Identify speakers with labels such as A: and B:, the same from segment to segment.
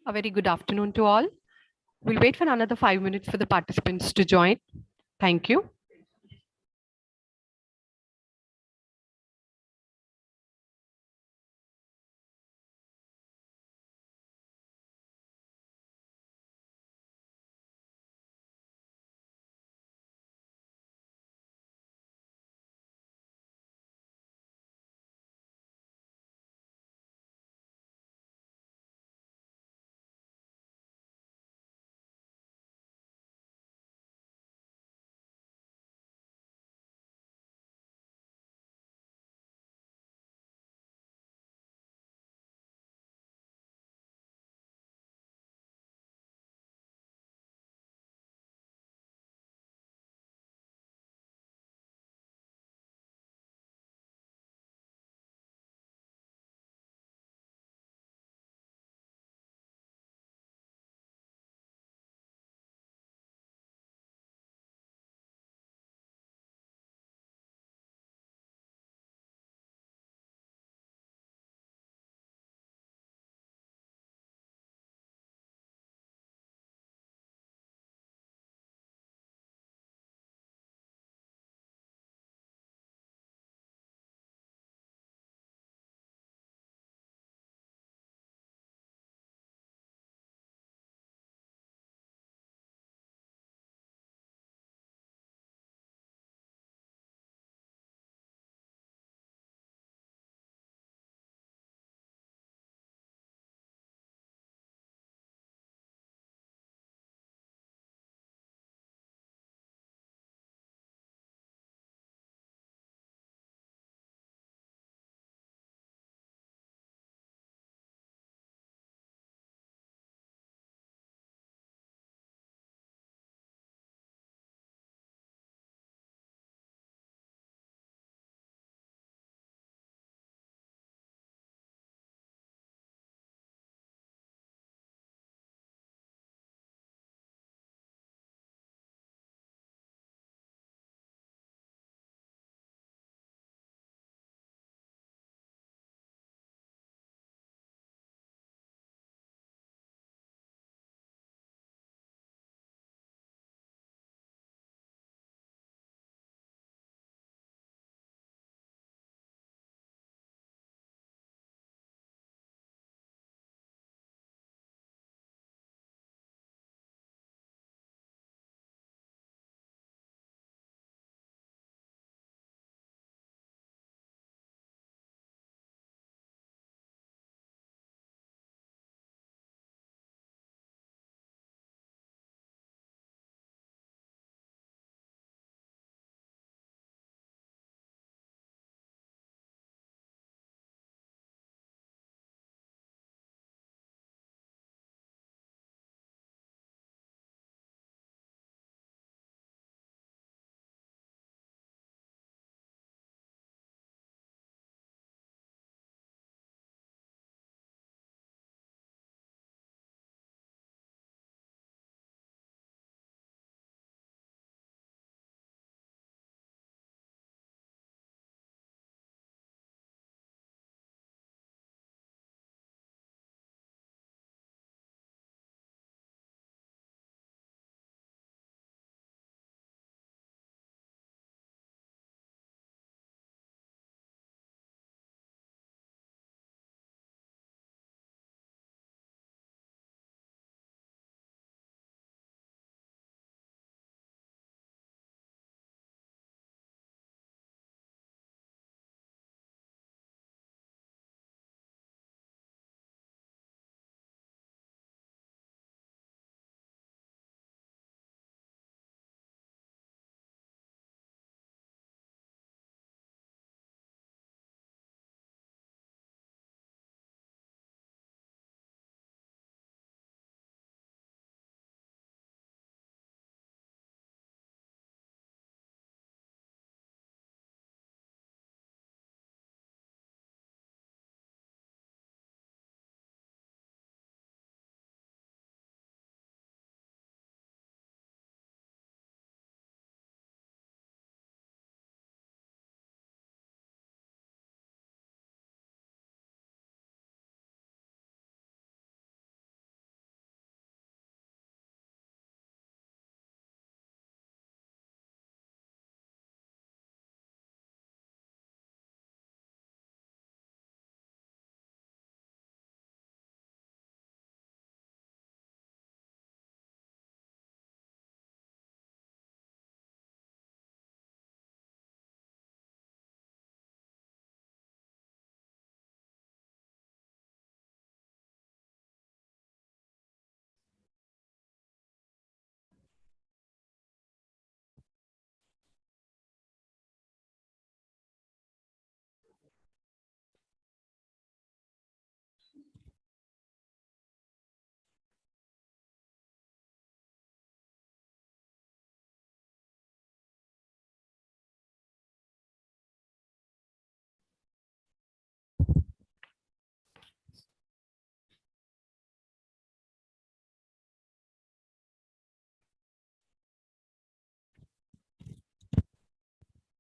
A: A very good afternoon to all. We'll wait for another 5 minutes for the participants to join. Thank you.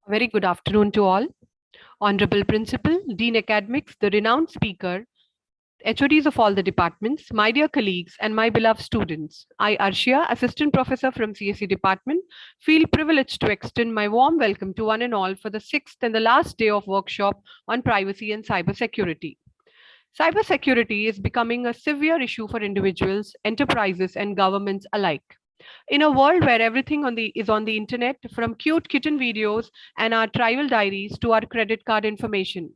A: Very good afternoon to all. Honorable Principal, Dean Academics, the renowned speaker, HODs of all the departments, my dear colleagues, and my beloved students. I, Arshia, Assistant Professor from CSE Department, feel privileged to extend my warm welcome to one and all for the sixth and the last day of workshop on privacy and cybersecurity. Cybersecurity is becoming a severe issue for individuals, enterprises, and governments alike. In a world where everything is on the internet, from cute kitten videos and our travel diaries to our credit card information,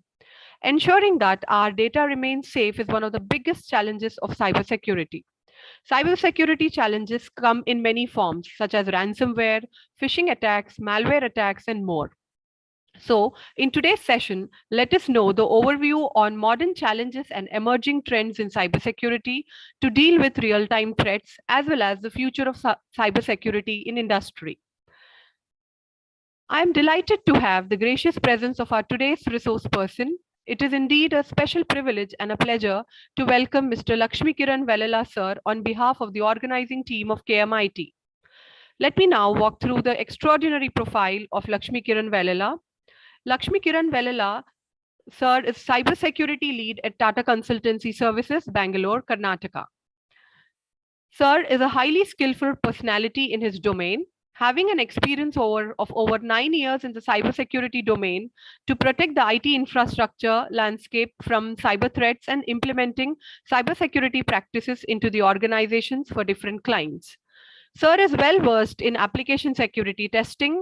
A: ensuring that our data remains safe is one of the biggest challenges of cybersecurity. Cybersecurity challenges come in many forms, such as ransomware, phishing attacks, malware attacks, and more. So, in today's session, let us know the overview on modern challenges and emerging trends in cybersecurity to deal with real-time threats, as well as the future of cybersecurity in industry. I am delighted to have the gracious presence of our today's resource person. It is indeed a special privilege and a pleasure to welcome Mr. Lakshmi Kiran Velala, sir, on behalf of the organizing team of KMIT. Let me now walk through the extraordinary profile of Lakshmi Kiran Velala. Lakshmi Kiran Velala, sir, is cybersecurity lead at Tata Consultancy Services, Bangalore, Karnataka. Sir is a highly skillful personality in his domain, having an experience of over 9 years in the cybersecurity domain to protect the IT infrastructure landscape from cyber threats and implementing cybersecurity practices into the organizations for different clients. Sir is well versed in application security testing,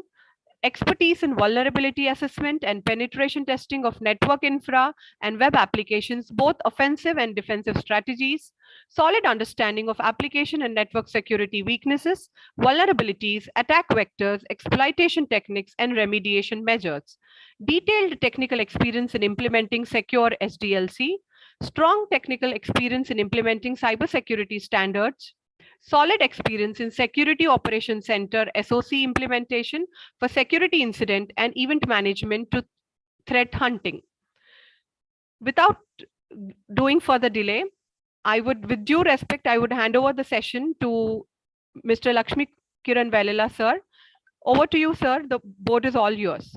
A: expertise in vulnerability assessment and penetration testing of network infra and web applications, both offensive and defensive strategies, solid understanding of application and network security weaknesses, vulnerabilities, attack vectors, exploitation techniques, and remediation measures, detailed technical experience in implementing secure SDLC, strong technical experience in implementing cybersecurity standards, solid experience in Security Operations Center SOC implementation for security incident and event management to threat hunting. Without doing further delay, with due respect, I would hand over the session to Mr. Lakshmi Kiran Velala, sir. Over to you, sir. The board is all yours.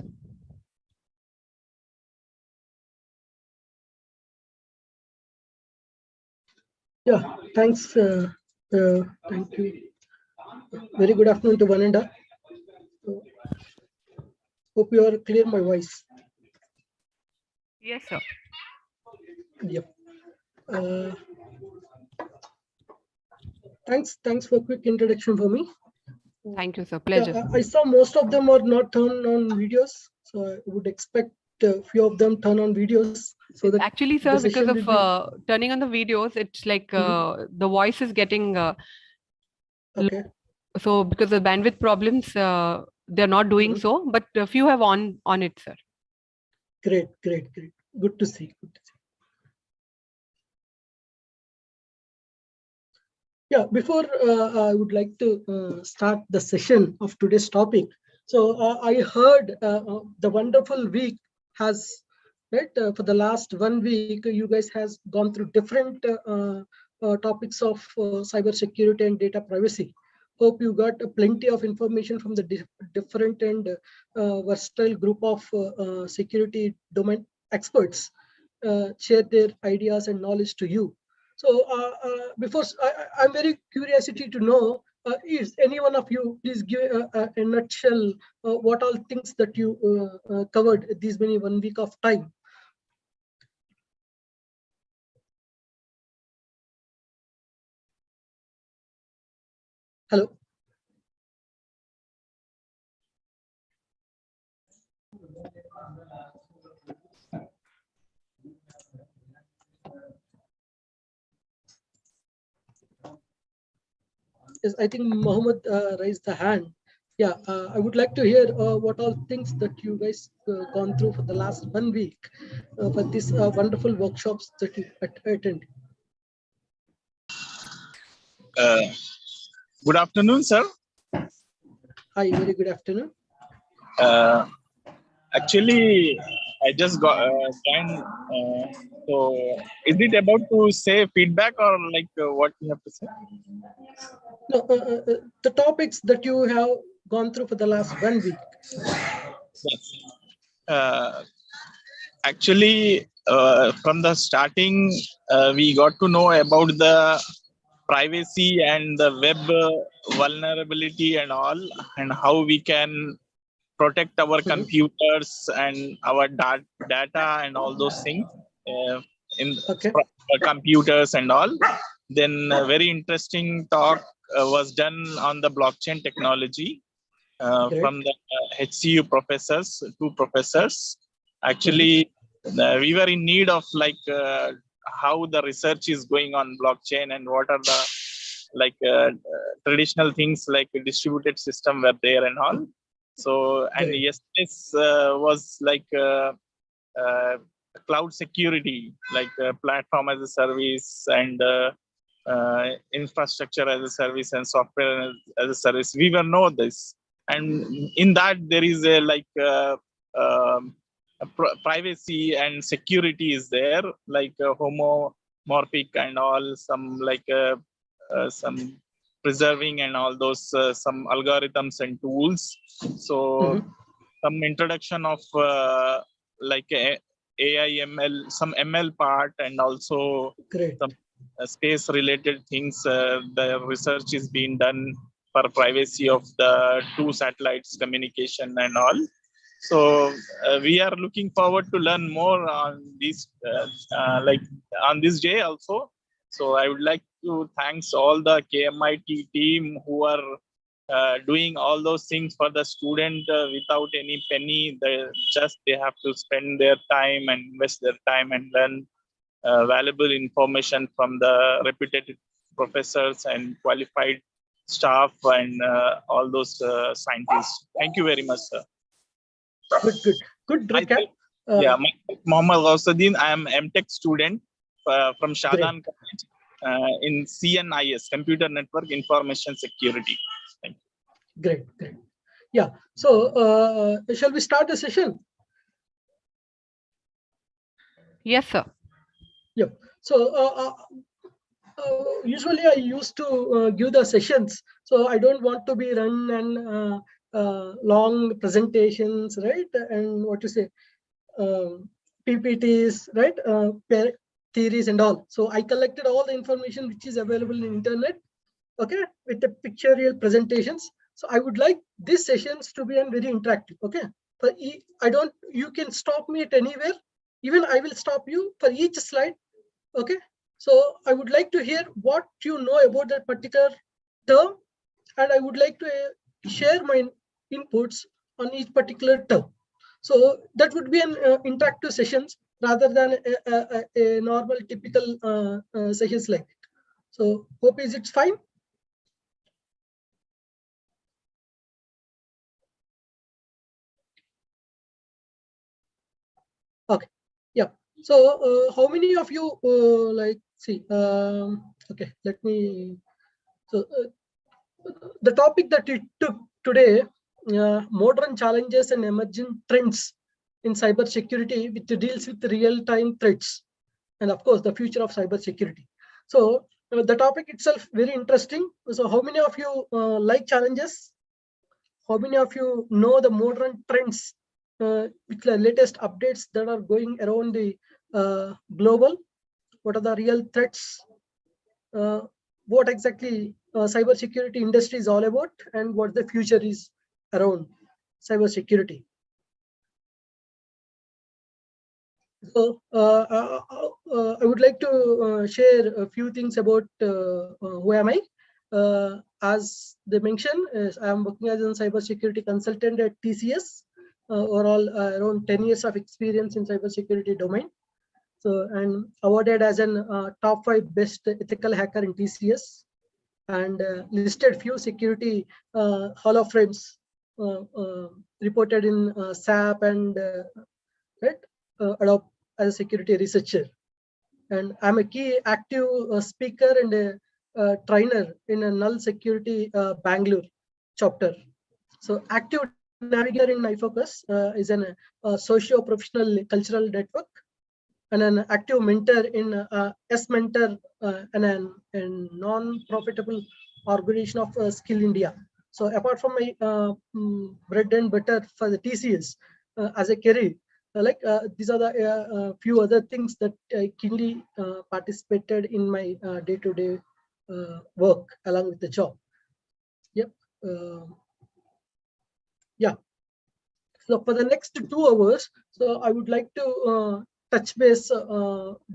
B: Yeah, thanks. Thank you. Very good afternoon to Vananda. Hope you are clear my voice.
A: Yes, sir.
B: Yep. Thanks for a quick introduction for me.
A: Thank you, sir. Pleasure.
B: Yeah, I saw most of them are not turned on videos, so I would expect a few of them turn on videos. So that
A: actually, sir, because of turning on the videos, it's like the voice is getting
B: okay.
A: So because of bandwidth problems, they're not doing so, but a few have on it, sir.
B: Great. Good to see. Yeah, before I would like to start the session of today's topic. So I heard the wonderful week has, right, for the last 1 week, you guys has gone through different topics of cybersecurity and data privacy. Hope you got plenty of information from the different and versatile group of security domain experts share their ideas and knowledge to you. So before I'm very curiosity to know if any one of you please give a nutshell what all things that you covered these many 1 week of time. Hello. Yes, I think Mohammed raised the hand. Yeah, I would like to hear what all things that you guys gone through for the last 1 week for these wonderful workshops that you attend.
C: Good afternoon, sir.
B: Hi, very good afternoon.
C: Actually, I just got joined. So, is it about to say feedback or like what you have to say?
B: No, the topics that you have gone through for the last 1 week.
C: Yes. Uh, Actually, from the starting, we got to know about the privacy and the web vulnerability and all, and how we can protect our computers and our data and all those things uh, in
B: Okay.
C: computers and all. Then a very interesting talk was done on the blockchain technology
B: Great.
C: from the HCU professors, two professors. Actually, we were in need of how the research is going on blockchain and what are the traditional things like a distributed system were there and all. So, and
B: Great.
C: yesterday's was uh, cloud security, like platform as a service and infrastructure as a service and software as a service. We will know this, and in that there is privacy and security is there, like homomorphic and all, some preserving and all those some algorithms and tools. So some introduction of AIML, some ML part, and also
B: Great.
C: some space related things. The research is being done for privacy of the two satellites communication and all. So we are looking forward to learn more on this, on this day also. So I would like to thanks all the KMIT team who are doing all those things for the student without any penny. They have to spend their time and invest their time and learn valuable information from the reputed professors and qualified staff and all those scientists. Thank you very much, sir.
B: Good recap.
C: Myself, Mohammad Gausuddin. I am MTech student from Shadan College in CNIS, Computer Network Information Security. Thank you.
B: Great. Yeah. So shall we start the session?
A: Yes, sir.
B: Yep. So usually I used to give the sessions, so I don't want to be run and long presentations, right? And what to say, PPTs, right? Theories and all. So I collected all the information which is available in internet, okay, with the pictorial presentations. So I would like these sessions to be very interactive, okay? You can stop me at anywhere. Even I will stop you for each slide, okay? So I would like to hear what you know about that particular term, and I would like to share my inputs on each particular term. So that would be an interactive sessions rather than a normal typical sessions like that. So hope it's fine. Okay. Yeah. So how many of you okay, let me. So the topic that we took today, modern challenges and emerging trends in cybersecurity, which deals with real-time threats, and of course the future of cybersecurity. So the topic itself very interesting. So how many of you like challenges? How many of you know the modern trends with the latest updates that are going around the global? What are the real threats? What exactly cybersecurity industry is all about, and what the future is around cybersecurity. So I would like to share a few things about who am I. As they mentioned, I am working as a cybersecurity consultant at TCS. Overall, around 10 years of experience in cybersecurity domain. So, and awarded as an top 5 best ethical hacker in TCS, and listed few security Hall of Frames reported in SAP and Adobe as a security researcher. And I'm a key active speaker and a trainer in a Null Security Bangalore chapter. So active navigator in iFocus is an socio-professional cultural network, and an active mentor in S-Mentor and a non-profitable organization of Skill India. So apart from my bread and butter for the TCS, as a career. These are the few other things that I keenly participated in my day-to-day work along with the job. Yep. Yeah. So for the next 2 hours, so I would like to touch base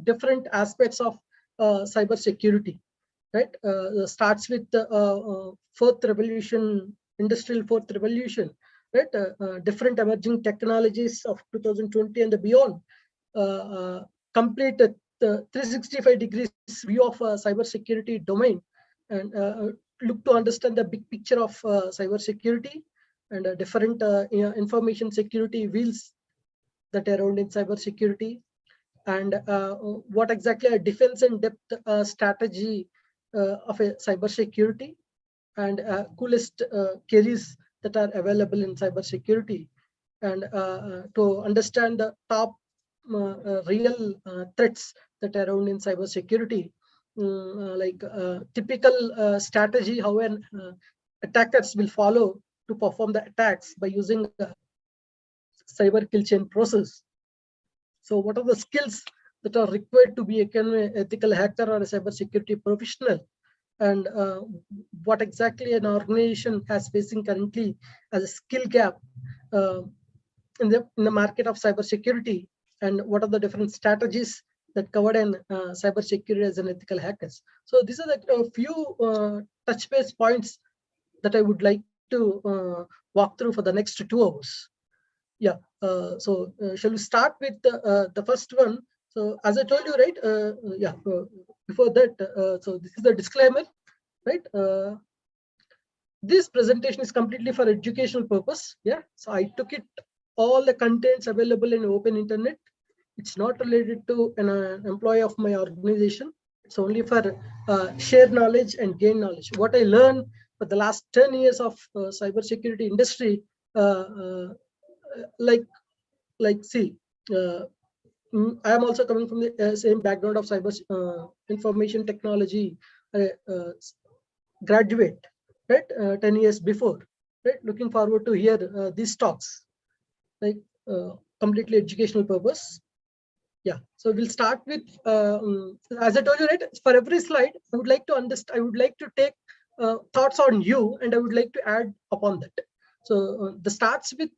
B: different aspects of cyber security. Right, starts with the fourth revolution, industrial fourth revolution. Right, different emerging technologies of 2020 and beyond. Complete the 365 degrees view of cyber security domain, and look to understand the big picture of cyber security and different information security wheels that are around in cyber security, and what exactly a defense and depth strategy of a cyber security, and coolest careers that are available in cyber security, and to understand the top real threats that are around in cyber security, typical strategy how an attackers will follow to perform the attacks by using cyber kill chain process. So what are the skills that are required to be an ethical hacker or a cybersecurity professional, and what exactly an organization has facing currently as a skill gap in the market of cybersecurity, and what are the different strategies that covered in cybersecurity as an ethical hackers. So these are the few touch base points that I would like to walk through for the next 2 hours. Yeah. Shall we start with the first one? So as I told you, right? Before that, so this is the disclaimer, right? This presentation is completely for educational purpose. Yeah. So I took it all the contents available in open internet. It's not related to an employee of my organization. It's only for share knowledge and gain knowledge. What I learned for the last 10 years of cybersecurity industry, see, I am also coming from the same background of cyber information technology graduate, right? 10 years before, right? Looking forward to hear these talks, like completely educational purpose. Yeah. So we'll start with, as I told you, right? For every slide, I would like to understand. I would like to take thoughts on you, and I would like to add upon that. So the starts with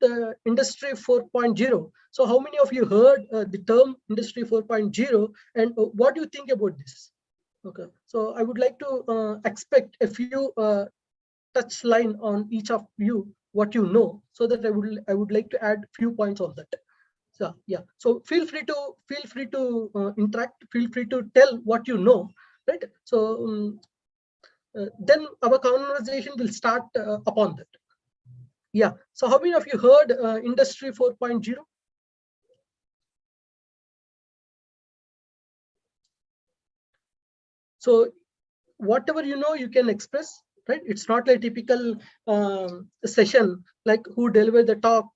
B: Industry 4.0. So how many of you heard the term Industry 4.0, and what do you think about this? Okay. So I would like to expect a few touch line on each of you, what you know, so that I would like to add few points on that. So yeah. So feel free to interact. Feel free to tell what you know, right? So then our conversation will start upon that. Yeah. So how many of you heard Industry 4.0? So whatever you know, you can express, right? It's not like typical session, like who delivered the talk,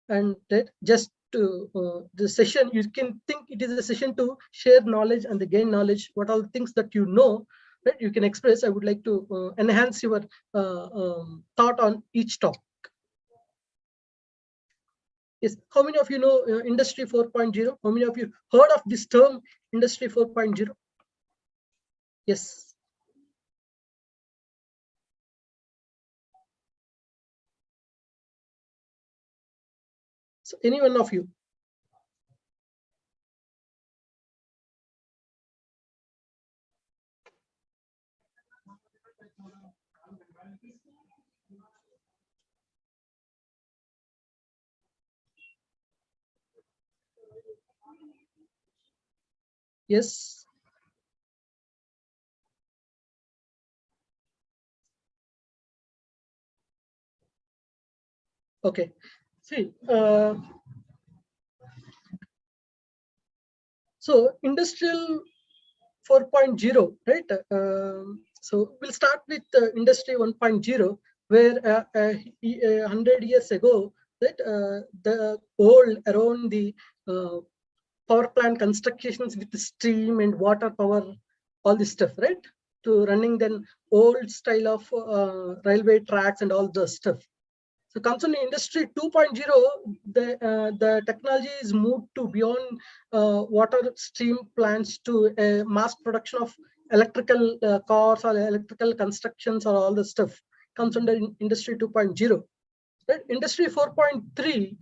B: and that just the session, you can think it is a session to share knowledge and gain knowledge. What all things that you know, right? You can express. I would like to enhance your thought on each topic. Yes. How many of you know Industry 4.0? How many of you heard of this term, Industry 4.0? Yes. So any one of you? Yes. Okay. See, so industrial 4.0, right? So we'll start with industry 1.0, where 100 years ago, that the old around the power plant constructions with steam and water power, all this stuff, right? To running then old style of railway tracks and all the stuff. So concerning Industry 2.0, the technology is moved to beyond water stream plants to mass production of electrical cars or electrical constructions or all the stuff comes under Industry 2.0. Right? Industry 4.3,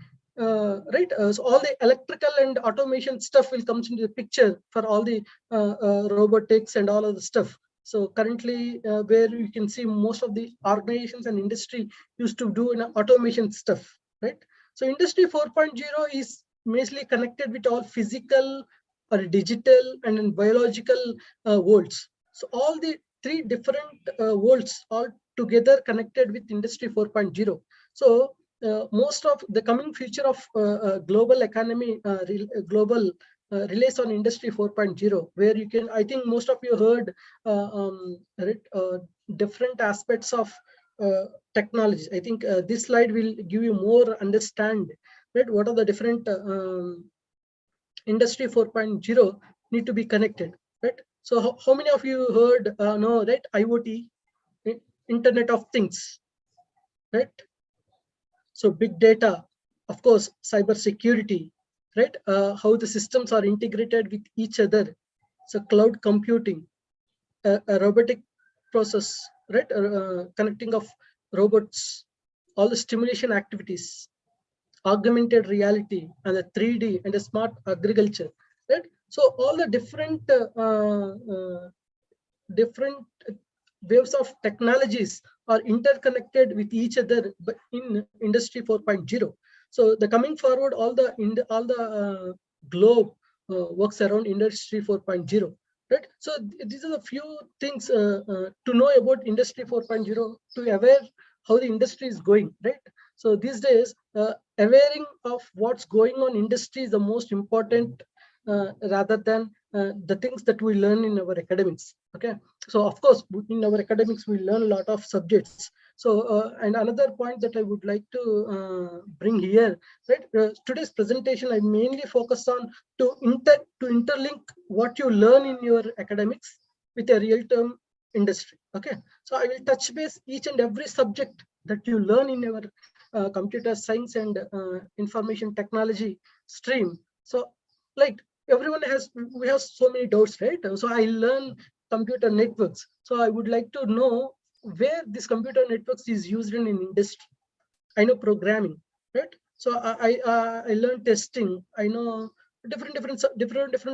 B: right? So all the electrical and automation stuff will come into the picture for all the robotics and all of the stuff. So currently, where you can see most of the organizations and industry used to do in automation stuff, right? So Industry 4.0 is mainly connected with all physical or digital and then biological worlds. So all the three different worlds all together connected with Industry 4.0. So most of the coming future of global economy, global relays on Industry 4.0, where you can, I think most of you heard different aspects of technology. I think this slide will give you more understand, right? What are the different Industry 4.0 need to be connected, right? So how many of you heard, no, right? IoT, Internet of Things, right? So big data, of course, cyber security, right? How the systems are integrated with each other. So cloud computing, a robotic process, right? Connecting of robots, all the stimulation activities, augmented reality, and the 3D and the smart agriculture, right? So all the different different waves of technologies are interconnected with each other in Industry 4.0. So the coming forward, all the globe works around Industry 4.0, right? So these are the few things to know about Industry 4.0, to aware how the industry is going, right? So these days, awareing of what's going on industry is the most important rather than the things that we learn in our academics. Okay, so of course in our academics we learn a lot of subjects. So and another point that I would like to bring here, right? Today's presentation I mainly focus on to interlink what you learn in your academics with a real-term industry. Okay, so I will touch base each and every subject that you learn in your computer science and information technology stream. So like everyone we have so many doubts, right? So I learn computer networks, so I would like to know where this computer networks is used in industry. I know programming, right? So I learn testing. I know different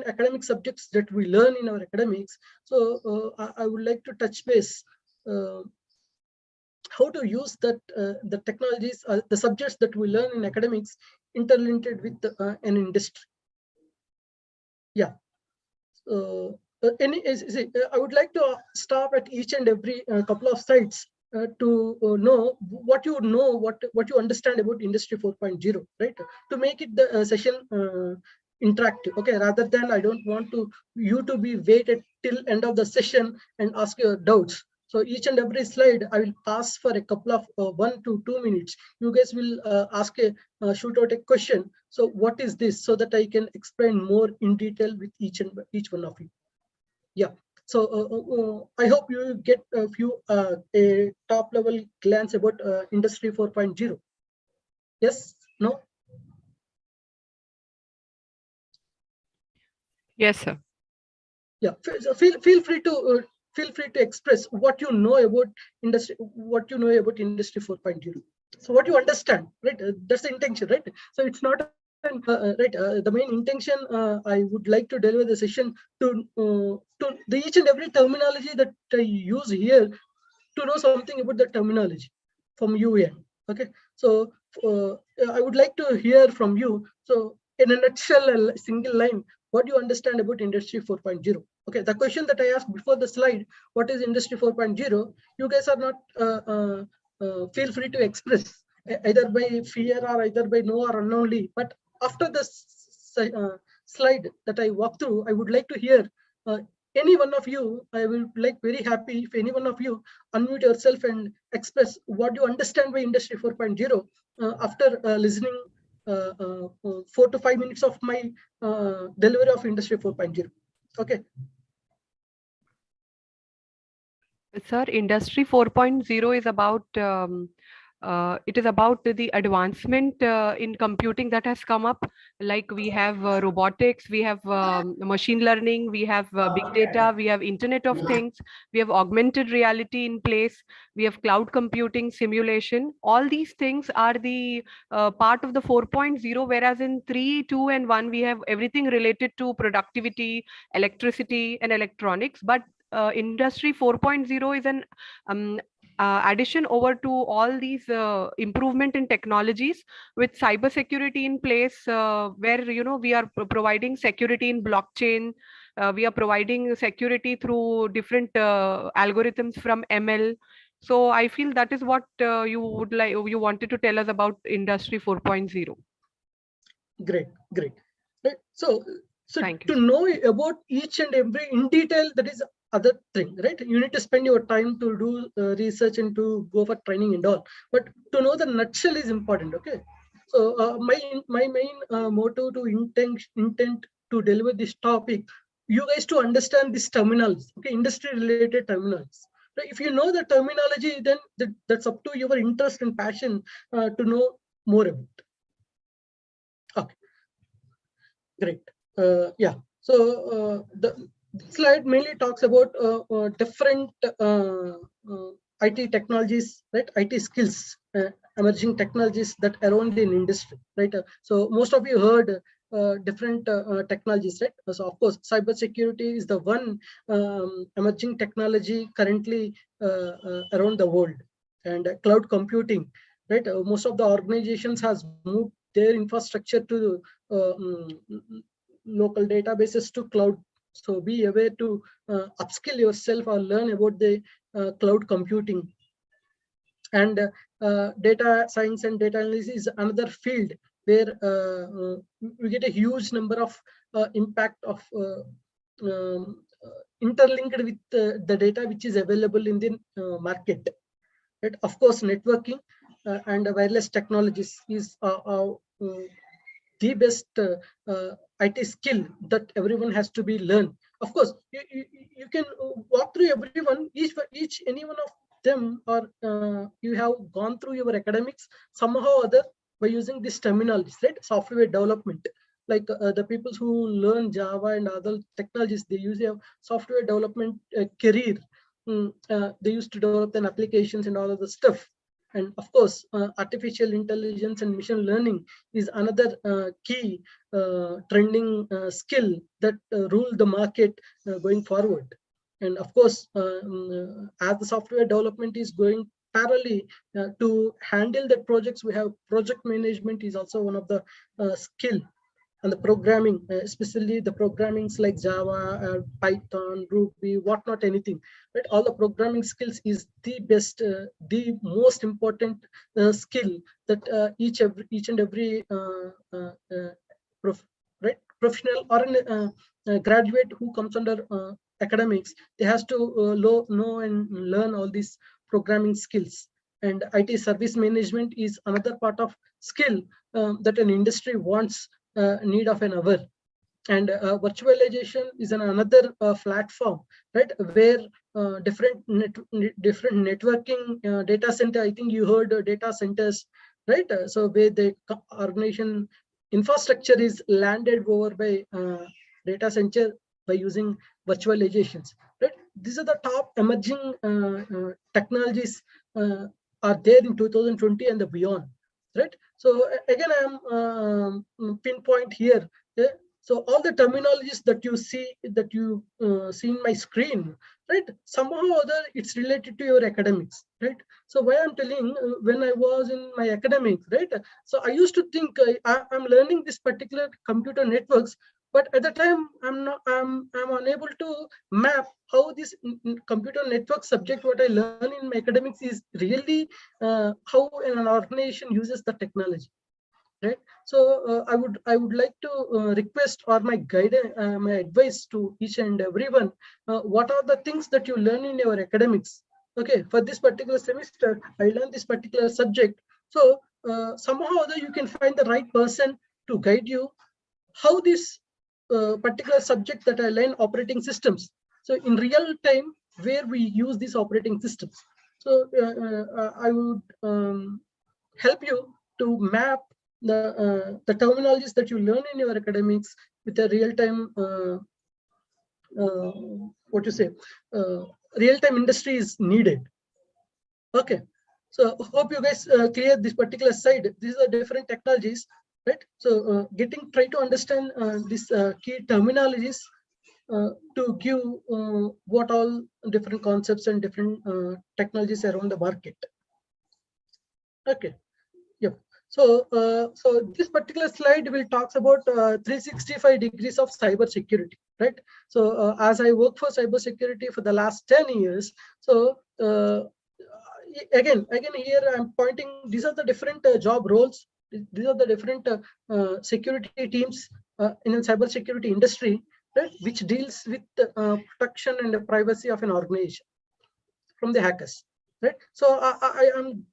B: academic subjects that we learn in our academics. So I would like to touch base how to use that the technologies, the subjects that we learn in academics interlinked with an industry. Yeah. I would like to stop at each and every couple of sites to know what you understand about Industry 4.0, right? To make it the session interactive. Okay, rather than I don't want you to be waited till end of the session and ask your doubts. So each and every slide I will pass for a couple of 1 to 2 minutes. You guys will shoot out a question. So what is this, so that I can explain more in detail with each one of you. Yeah. So I hope you get a top level glance about Industry 4.0. Yes, no?
A: Yes, sir.
B: Yeah, feel free to express what you know about Industry 4.0. So what you understand, right? That's the intention, right? So it's not right. The main intention I would like to deliver the session to the each and every terminology that I use here, to know something about the terminology from you. Okay, so I would like to hear from you. So in a nutshell, a single line, what do you understand about Industry 4.0? Okay, the question that I asked before the slide, what is Industry 4.0? You guys are not feel free to express either by fear or either by no or unknownly. But after this slide that I walk through, I would like to hear any one of you. I will like very happy if any one of you unmute yourself and express what you understand by Industry 4.0 after listening 4 to 5 minutes of my delivery of Industry 4.0. Okay.
A: Sir, Industry 4.0 is about It is about the advancement in computing that has come up. Like we have robotics, we have machine learning, we have big data, we have Internet of Things, we have augmented reality in place, we have cloud computing, simulation. All these things are the part of the 4.0, whereas in 3, 2, and 1, we have everything related to productivity, electricity, and electronics. But Industry 4.0 is an addition over to all these improvement in technologies with cybersecurity in place, where we are providing security in blockchain. We are providing security through different algorithms from ML. So I feel that is what you wanted to tell us about Industry 4.0.
B: Great, great. Right. So
A: Thank
B: to
A: you.
B: know about each and every in detail, that is other thing, right? You need to spend your time to do research and to go for training and all. But to know the nutshell is important. Okay. So my main motto to intent to deliver this topic, you guys to understand this terminology. Okay, industry related terminology. Right? If you know the terminology, then that's up to your interest and passion to know more about. Okay. Great. Yeah. So the slide mainly talks about different IT technologies, right? IT skills, emerging technologies that around in industry, right? So most of you heard different technologies, right? So of course, cybersecurity is the one emerging technology currently around the world, and cloud computing, right? Most of the organizations has moved their infrastructure to local databases to cloud. So be aware to upskill yourself or learn about the cloud computing. And data science and data analysis is another field where we get a huge number of impact of interlinked with the data which is available in the market. Right? Of course, networking and wireless technologies is the best IT skill that everyone has to be learned. Of course, you can walk through everyone, each any one of them, or you have gone through your academics somehow or other by using this terminology, right? Software development, like the people who learn Java and other technologies, they use a software development career. They used to develop then applications and all of the stuff. And of course, artificial intelligence and machine learning is another key trending skill that rule the market going forward. And of course, as the software development is going parallelly to handle the projects, we have project management is also one of the skill. And the programming, especially the programmings like Java, Python, Ruby, whatnot, anything, right? All the programming skills is the best, the most important skill that each and every professional or a graduate who comes under academics, they has to know and learn all these programming skills. And IT service management is another part of skill that an industry wants need of an hour. And virtualization is another platform, right, where different networking data center, I think you heard data centers, right? So where the organization infrastructure is landed over by data center by using virtualizations, right? These are the top emerging technologies are there in 2020 and the beyond, right? So again, I'm pinpoint here. So all the terminologies that you see see in my screen, right? Somehow or other, it's related to your academics, right? So why I'm telling, when I was in my academics, right? So I used to think I'm learning this particular computer networks, but at the time I'm unable to map how this computer network subject what I learn in my academics is really how an organization uses the technology, right? So I would like to request or my guidance, my advice to each and everyone, what are the things that you learn in your academics? Okay, for this particular semester I learned this particular subject. So somehow or other you can find the right person to guide you how this particular subject that I learn operating systems. So in real time, where we use these operating systems. So I would help you to map the terminologies that you learn in your academics with a real-time what you say real-time industry is needed. Okay, so hope you guys clear this particular side. These are different technologies, right? So try to understand these key terminologies to give what all different concepts and different technologies around the market. Okay, yep. So so this particular slide will talks about 365 degrees of cyber security, right? So as I work for cyber security for the last 10 years, so again here I'm pointing, these are the different job roles, these are the different security teams in the cyber security industry, right, which deals with protection and the privacy of an organization from the hackers, right? So I am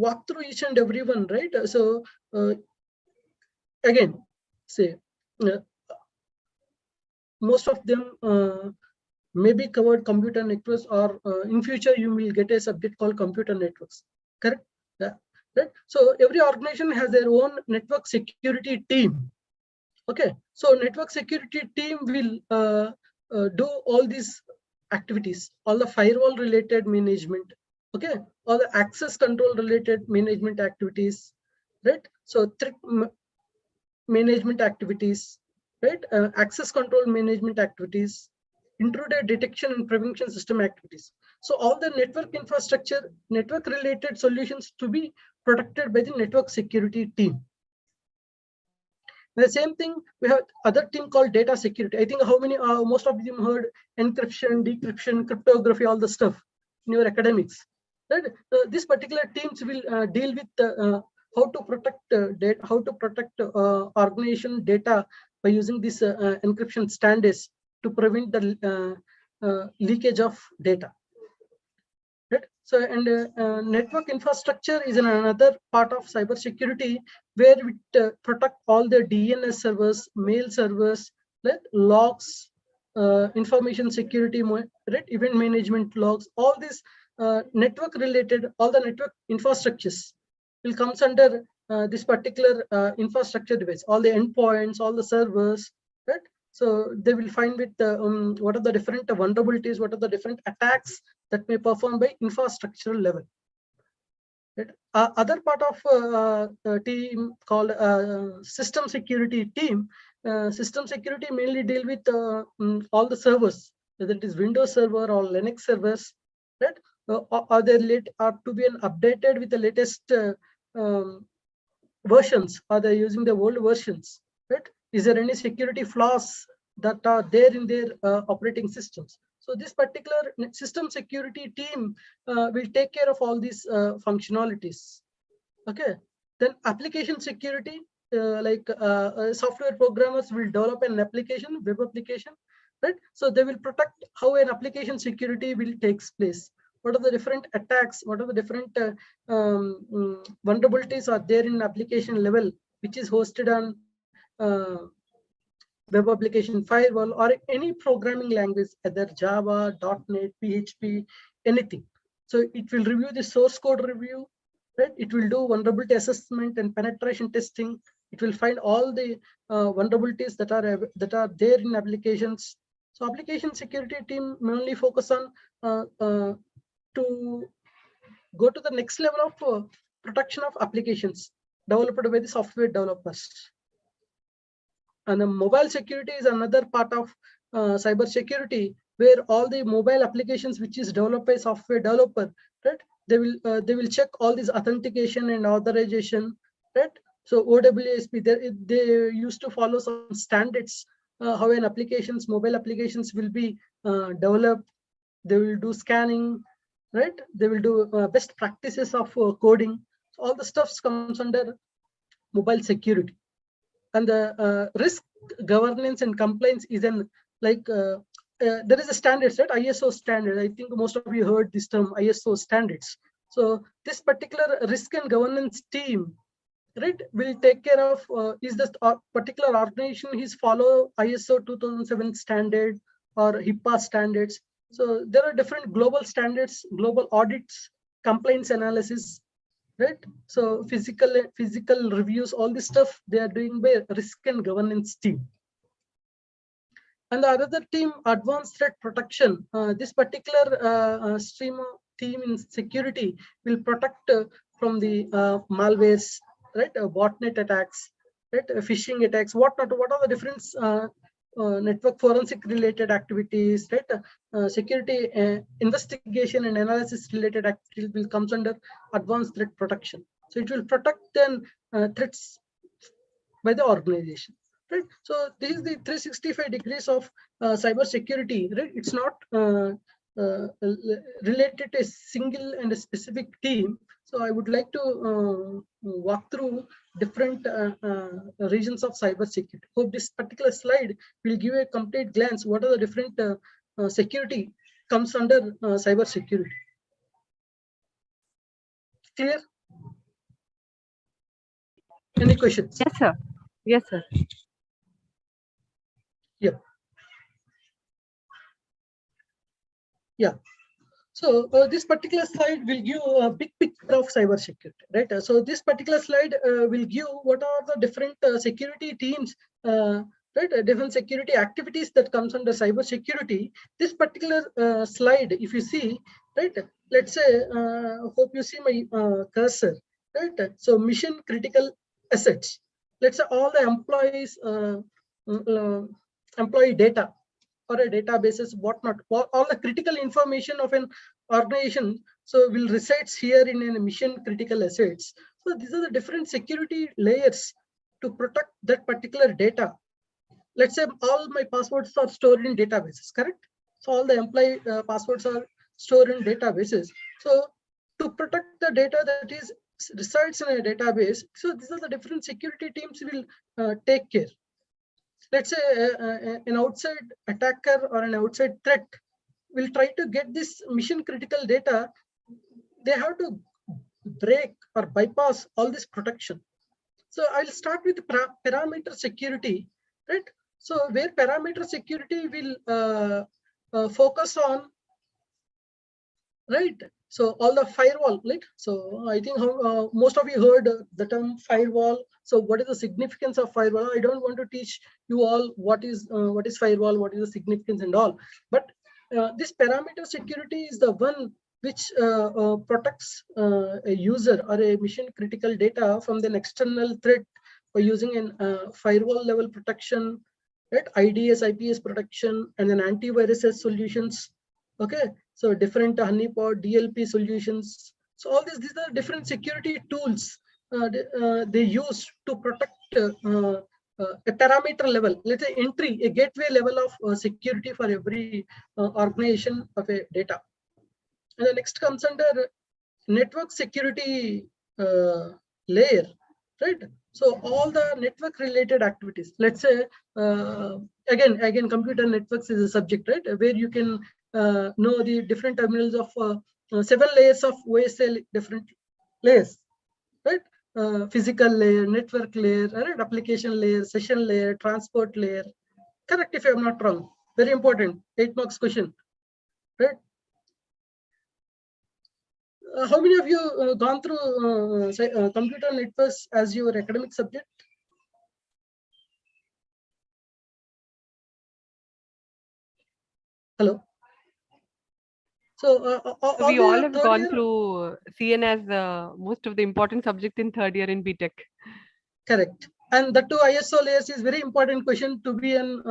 B: walk through each and every one, right? So again, say most of them may be covered computer networks, or in future you will get a subject called computer networks, correct? Yeah, right. So every organization has their own network security team. Okay, so network security team will do all these activities, all the firewall related management, okay, all the access control related management activities, right? So threat management activities, right? Access control management activities, intruder detection and prevention system activities. So all the network infrastructure, network related solutions to be protected by the network security team. The same thing, we have other team called data security. I think how many, most of them heard encryption, decryption, cryptography, all the stuff in your academics. Right? These particular teams will deal with how to protect data, how to protect organization data by using these encryption standards to prevent the leakage of data. Right? So, and network infrastructure is another part of cybersecurity, where we protect all the DNS servers, mail servers, right? Logs, information security, right? Event management logs, all these network related, all the network infrastructures will comes under this particular infrastructure device, all the endpoints, all the servers, right? So they will find with what are the different vulnerabilities, what are the different attacks that may perform by infrastructural level. Right? Other part of team called system security team. System security mainly deal with all the servers, whether it is Windows server or Linux servers, right? Are they are to be updated with the latest versions? Are they using the old versions? Right? Is there any security flaws that are there in their operating systems? So this particular system security team will take care of all these functionalities. Okay. Then application security, software programmers will develop an application, web application, right? So they will protect how an application security will takes place. What are the different attacks? What are the different vulnerabilities are there in application level, which is hosted on web application firewall or any programming language, either Java, .NET, PHP, anything. So it will review the source code review, right? It will do vulnerability assessment and penetration testing. It will find all the vulnerabilities that are there in applications. So application security team mainly focus on to go to the next level of protection of applications developed by the software developers. And the mobile security is another part of cyber security, where all the mobile applications which is developed by software developer, right? They will check all these authentication and authorization, right? So OWASP, they used to follow some standards how an mobile applications will be developed. They will do scanning, right? They will do best practices of coding. So all the stuff comes under mobile security. And the risk governance and compliance is there is a standards, right? ISO standard. I think most of you heard this term, ISO standards. So this particular risk and governance team, right, will take care of is this particular organization is follow ISO 2007 standard or HIPAA standards. So there are different global standards, global audits, compliance analysis, right? So physical reviews, all this stuff they are doing by risk and governance team. And the other team, advanced threat protection. This particular stream team in security will protect from the malwares, right? Botnet attacks, right? Phishing attacks, whatnot. What are the different network forensic related activities, right? Security investigation and analysis related activities will comes under advanced threat protection. So it will protect then threats by the organization, right? So this is the 365 degrees of cyber security, right? It's not related to a single and a specific team. So I would like to walk through different regions of cyber security. Hope this particular slide will give a complete glance what are the different security comes under cyber security. Clear? Any questions?
A: Yes, sir. Yes, sir.
B: Yeah. So this particular slide will give a big picture of cyber security, right? So this particular slide will give what are the different security teams, right? Different security activities that comes under cyber security. This particular slide, if you see, right? Let's say, hope you see my cursor, right? So mission critical assets. Let's say all the employees, employee data, or a databases, whatnot, all the critical information of an organization, so will resides here in a mission critical assets. So these are the different security layers to protect that particular data. Let's say all my passwords are stored in databases, correct? So all the employee passwords are stored in databases. So to protect the data that is resides in a database, so these are the different security teams will take care. Let's say an outside attacker or an outside threat will try to get this mission critical data. They have to break or bypass all this protection. So I'll start with parameter security, right? So where parameter security will focus on, right? So all the firewall, like, so I think most of you heard the term firewall. So what is the significance of firewall? I don't want to teach you all what is firewall, what is the significance and all. But this parameter security is the one which protects a user or a mission critical data from an external threat by using an firewall level protection, right? IDS, IPS protection, and then antivirus solutions. Okay, so different honeypot, DLP solutions. So all these are different security tools they use to protect a parameter level, let's say entry, a gateway level of security for every organization of a data. And the next comes under network security layer, right? So all the network related activities, let's say again computer networks is a subject, right, where you can know the different terminals of 7 layers of OSL, different layers, right? Physical layer, network layer, right? Application layer, session layer, transport layer. Correct if I'm not wrong. Very important, 8 marks question, right? How many of you gone through computer networks as your academic subject? Hello. So
A: We all have gone through CN as most of the important subject in 3rd year in BTech.
B: Correct. And the 2 ISO layers is very important question to be an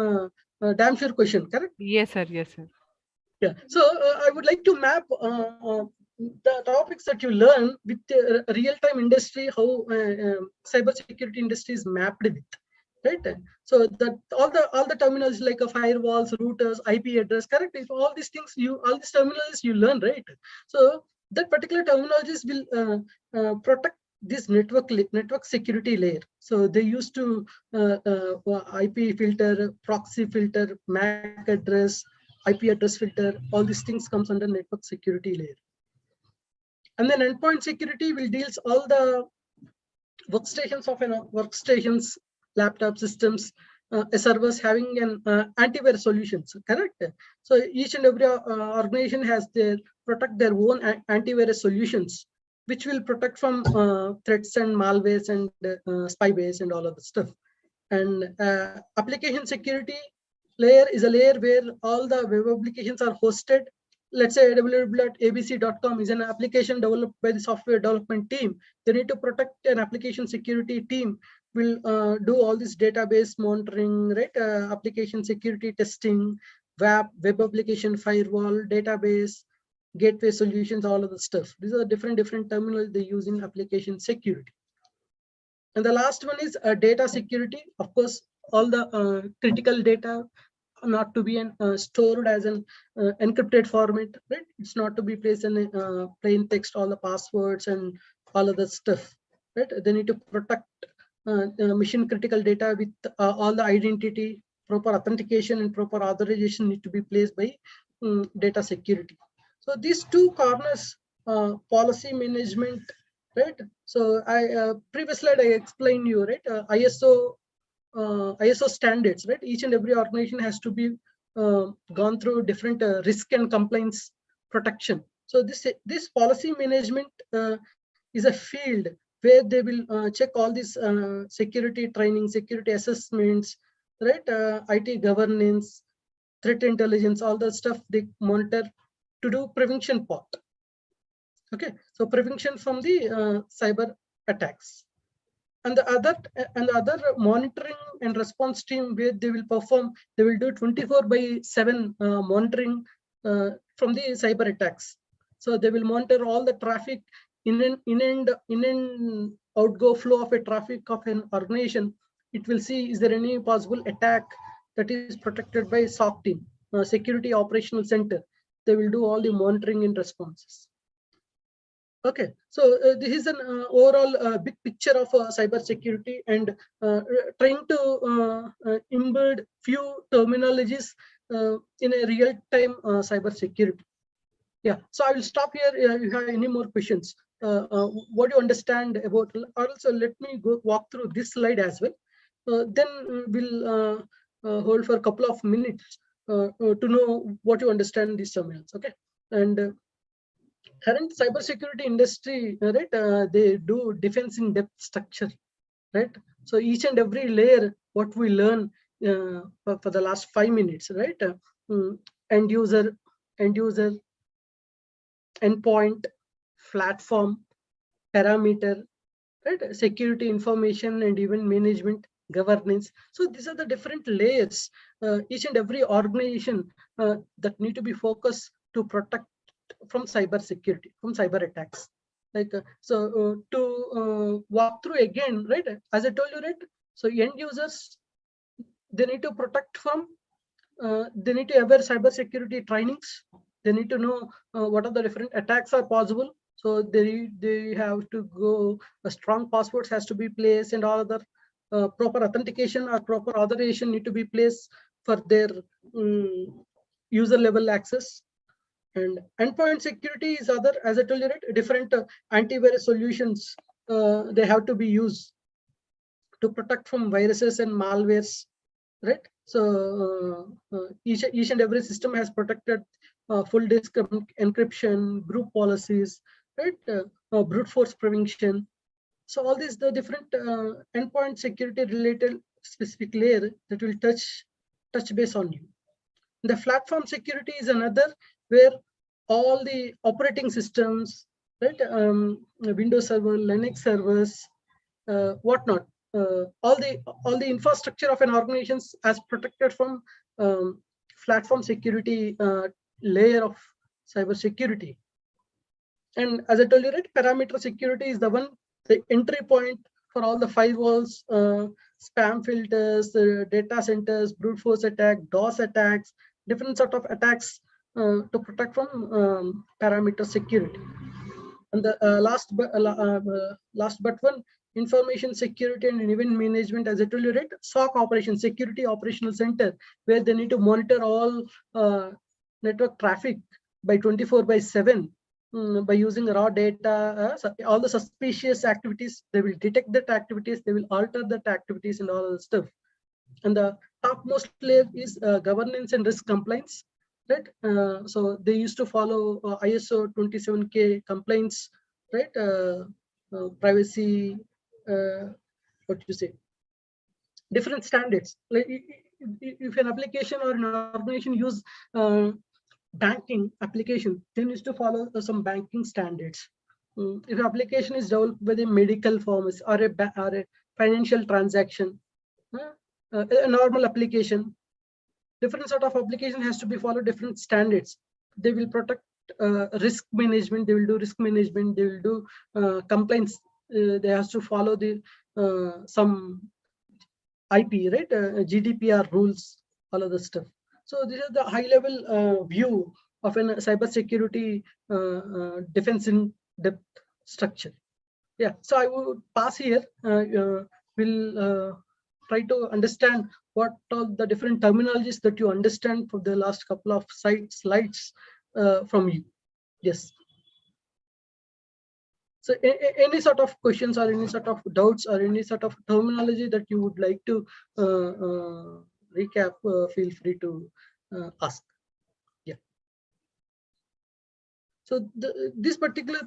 B: damn sure question, correct?
A: Yes, sir. Yes, sir.
B: Yeah. So I would like to map the topics that you learn with real-time industry, how cybersecurity industry is mapped with, right? So that all the terminals like firewalls, routers, IP address, correct? If all these things all these terminologies you learn, right? So that particular terminologies will protect this network security layer. So they used to IP filter, proxy filter, MAC address, IP address filter, all these things comes under network security layer. And then endpoint security will deals all the workstations of workstations, laptop systems, servers having an antivirus solutions, correct? So each and every organization has protect their own antivirus solutions, which will protect from threats and malwares and spywares and all of the stuff. And application security layer is a layer where all the web applications are hosted. Let's say www.abc.com is an application developed by the software development team. They need to protect an application security team will do all this database monitoring, right? Application security testing, web application firewall, database, gateway solutions, all of the stuff. These are different terminals they use in application security. And the last one is data security. Of course, all the critical data not to be stored as an encrypted format, right? It's not to be placed in plain text, all the passwords and all of that stuff, right? They need to protect mission critical data with all the identity, proper authentication and proper authorization need to be placed by data security. So these two corners, policy management, right? So I previous slide I explained you, right? ISO standards, right? Each and every organization has to be gone through different risk and compliance protection. So this policy management is a field where they will check all these security training, security assessments, right? IT governance, threat intelligence, all that stuff they monitor to do prevention part. Okay, so prevention from the cyber attacks. And the other monitoring and response team where they will perform, they will do 24/7 monitoring from the cyber attacks. So they will monitor all the traffic in and outgo flow of a traffic of an organization. It will see, is there any possible attack that is protected by SOC team, Security Operational Center. They will do all the monitoring and responses. Okay, so this is an overall big picture of cyber security and trying to embed few terminologies in a real-time cyber security. Yeah, so I will stop here. If you have any more questions, what do you understand about? Also, let me go walk through this slide as well. Then we'll hold for a couple of minutes to know what you understand these terminals. Okay, and current cybersecurity industry, right? They do defense in depth structure, right? So each and every layer, what we learn for the last 5 minutes, right? End user, endpoint, platform, parameter, right? Security information and even management, governance. So these are the different layers. Each and every organization that need to be focused to protect from cyber security, from cyber attacks. Like to walk through again, right? As I told you, right? So end users, they need to protect from, they need to have cyber security trainings. They need to know what are the different attacks are possible. So they have to go, a strong passwords has to be placed and all other proper authentication or proper authorization need to be placed for their user level access. And endpoint security is other, as I told you, right? Different antivirus solutions they have to be used to protect from viruses and malwares, right? So each and every system has protected full disk encryption, group policies, right? Brute force prevention. So all these the different endpoint security related specific layer that will touch base on you. The platform security is another where all the operating systems, right? Windows Server, Linux servers, whatnot. All the infrastructure of an organization as protected from platform security layer of cyber security. And as I told you, right, parameter security is the one, the entry point for all the firewalls, spam filters, data centers, brute force attack, DOS attacks, different sort of attacks to protect from parameter security. And the last but one, information security and event management, as I told you, right? SOC operations, Security Operational Center, where they need to monitor all network traffic by 24/7 by using raw data. All the suspicious activities, they will detect that activities, they will alter that activities and all that stuff. And the topmost layer is governance and risk compliance, right? So they used to follow ISO 27K compliance right? Privacy, what you say, different standards. Like if an application or an organization use banking application, they need to follow some banking standards. If application is developed with a medical forms or a financial transaction, a normal application, different sort of application has to be follow different standards. They will protect risk management. They will do risk management. They will do complaints. They have to follow the some IP, right? GDPR rules, all of the stuff. So this is the high level view of a cybersecurity defense in depth structure. Yeah, so I would pass here. We'll try to understand what all the different terminologies that you understand from the last couple of slides from you. Yes. So any sort of questions or any sort of doubts or any sort of terminology that you would like to recap, feel free to ask. Yeah. So this particular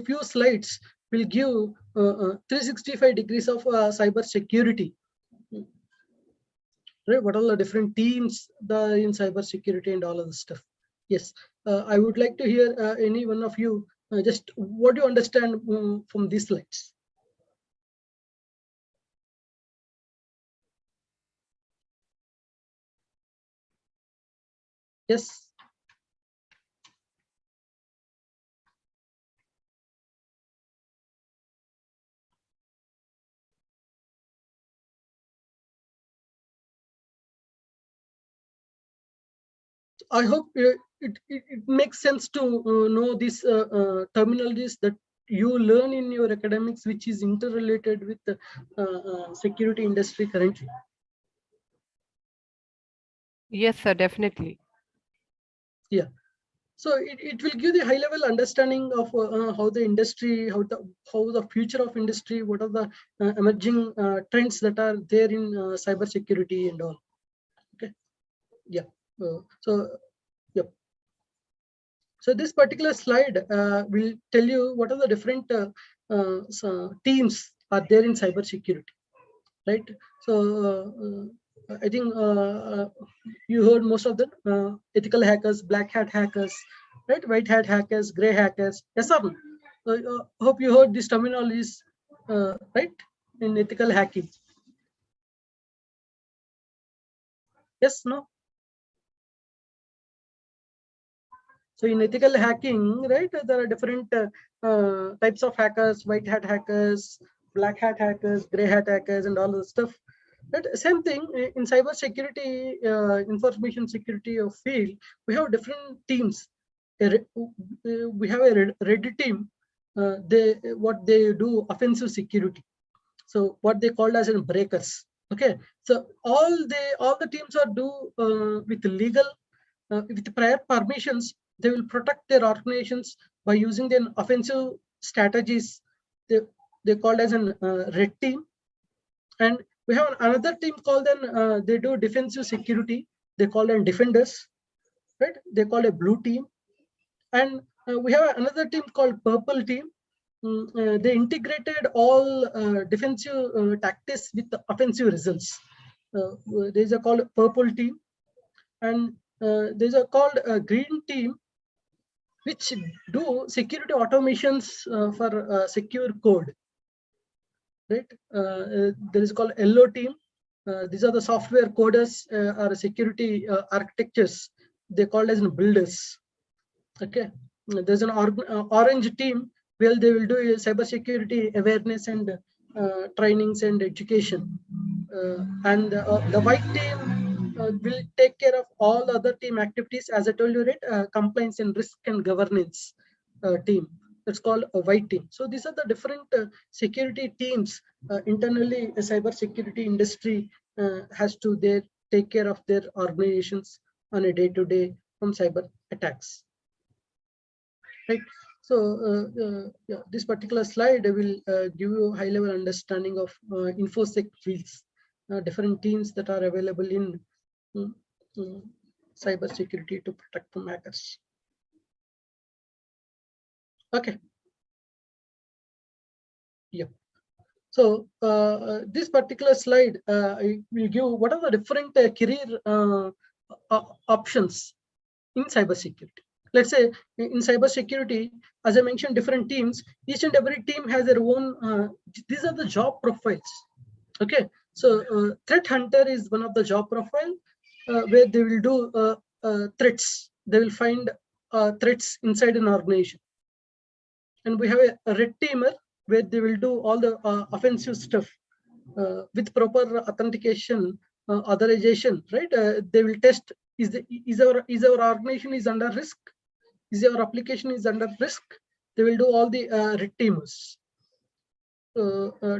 B: few slides will give 365 degrees of cyber security. Right? What are the different teams in cyber security and all of the stuff? Yes, I would like to hear any one of you just what do you understand from these slides? Yes. I hope it makes sense to know these terminologies that you learn in your academics, which is interrelated with the security industry currently.
A: Yes, sir, definitely.
B: Yeah. So it will give the high level understanding of how the industry, how the future of industry, what are the emerging trends that are there in cyber security and all. Okay. Yeah. Yep. So this particular slide will tell you what are the different teams are there in cyber security, right? So I think you heard most of them: ethical hackers, black hat hackers, right? White hat hackers, gray hackers. Yes, sir. Hope you heard these terminologies, right? In ethical hacking. Yes, no. So in ethical hacking, right, there are different types of hackers: white hat hackers, black hat hackers, gray hat hackers, and all the stuff. But same thing in cyber security, information security of field, we have different teams. We have a red team. What they do offensive security. So what they called as in breakers. Okay. So all the teams are do with legal with prior permissions. They will protect their organizations by using their offensive strategies. They called as an red team. And we have another team called them, they do defensive security. They call them defenders, right? They call a blue team. And we have another team called purple team. They integrated all defensive tactics with the offensive results. There's a called purple team. And there's a called a green team, which do security automations for secure code, right? There is called yellow team. These are the software coders or security architectures. They called as builders. Okay. There's an orange team where they will do cybersecurity awareness and trainings and education. And the white team will take care of all the other team activities, as I told you, right? Compliance and risk and governance team. That's called a white team. So these are the different security teams internally. A cyber security industry has to take care of their organizations on a day-to-day from cyber attacks. Right. So yeah, this particular slide will give you a high-level understanding of infosec fields, different teams that are available in cyber security to protect from hackers. Okay. Yeah. So this particular slide will give what are the different career options in cybersecurity. Let's say in cybersecurity, as I mentioned, different teams, each and every team has their own, these are the job profiles. Okay, so threat hunter is one of the job profile where they will do threats. They will find threats inside an organization. And we have a red teamer where they will do all the offensive stuff with proper authentication, authorization, right? They will test is our organization is under risk, is our application is under risk. They will do all the red teamers.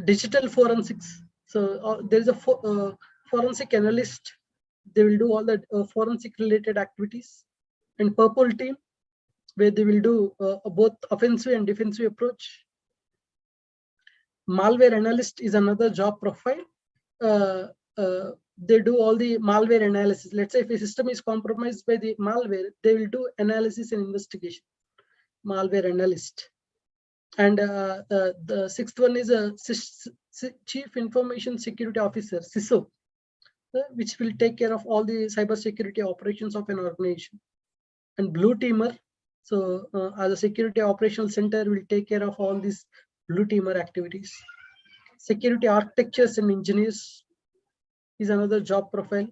B: Digital forensics. So there is a forensic analyst. They will do all the forensic related activities. And purple team, where they will do both offensive and defensive approach. Malware analyst is another job profile. They do all the malware analysis. Let's say if a system is compromised by the malware, they will do analysis and investigation. Malware analyst. And the sixth one is a Chief Information Security Officer, CISO, which will take care of all the cybersecurity operations of an organization. And blue teamer, so as a security operational center, will take care of all these blue teamer activities. Security architectures and engineers is another job profile.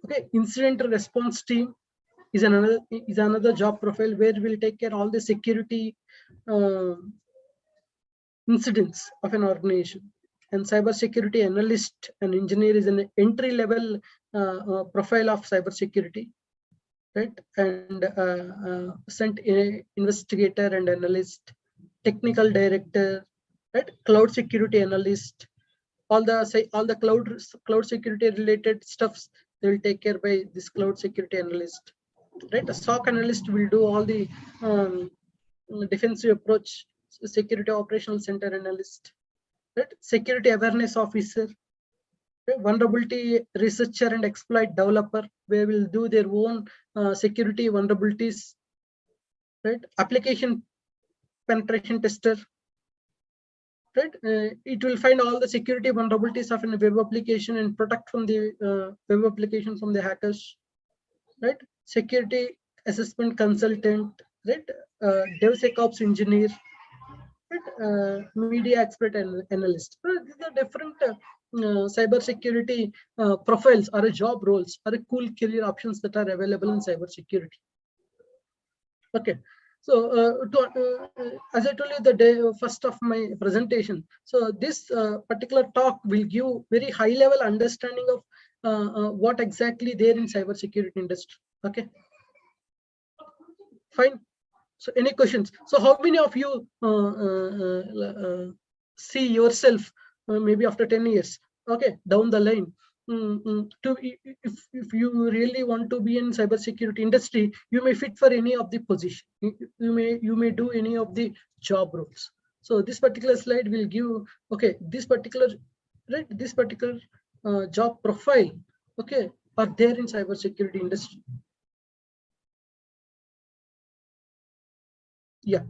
B: Okay, incident response team is another job profile where we'll take care of all the security incidents of an organization. And cybersecurity analyst and engineer is an entry level profile of cybersecurity, right? And investigator and analyst, technical director, right? Cloud security analyst, all the cloud security related stuffs they will take care by this cloud security analyst, right? A SOC analyst will do all the defensive approach. Security operational center analyst, right? Security awareness officer, right? Vulnerability researcher and exploit developer, where will do their own security vulnerabilities, right? Application penetration tester, right? It will find all the security vulnerabilities of a web application and protect from the web application from the hackers, right? Security assessment consultant, right? DevSecOps engineer, right? Media expert and analyst. These are different cybersecurity profiles or job roles or cool career options that are available in cybersecurity. Okay. So as I told you the day first of my presentation, so this particular talk will give very high level understanding of what exactly there in cybersecurity industry. Okay. Fine. So any questions? So how many of you see yourself maybe after 10 years, okay, down the line, if you really want to be in cybersecurity industry, you may fit for any of the position. You may do any of the job roles. So this particular slide will give, okay, this particular job profile, okay, are there in cybersecurity industry. Yeah.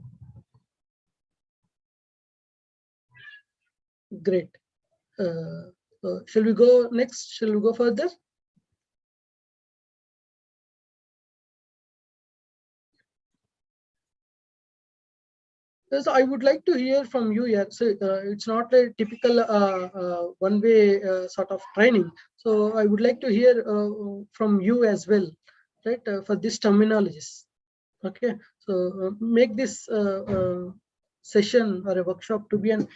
B: Great. Shall we go next? Shall we go further? So I would like to hear from you. Yeah, so it's not a typical one-way sort of training. So I would like to hear from you as well, right? For this terminologies. Okay, so make this session or a workshop to be an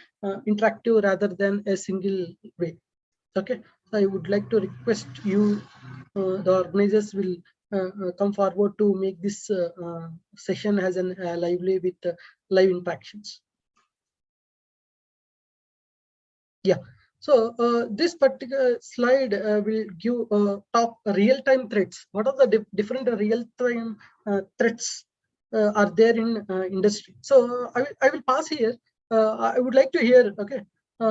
B: interactive rather than a single way. Okay, so I would like to request you, the organizers will come forward to make this session as an lively with live interactions. Yeah, so this particular slide will give top real-time threats. What are the different real-time threats are there in industry? So I will pass here. I would like to hear. Okay,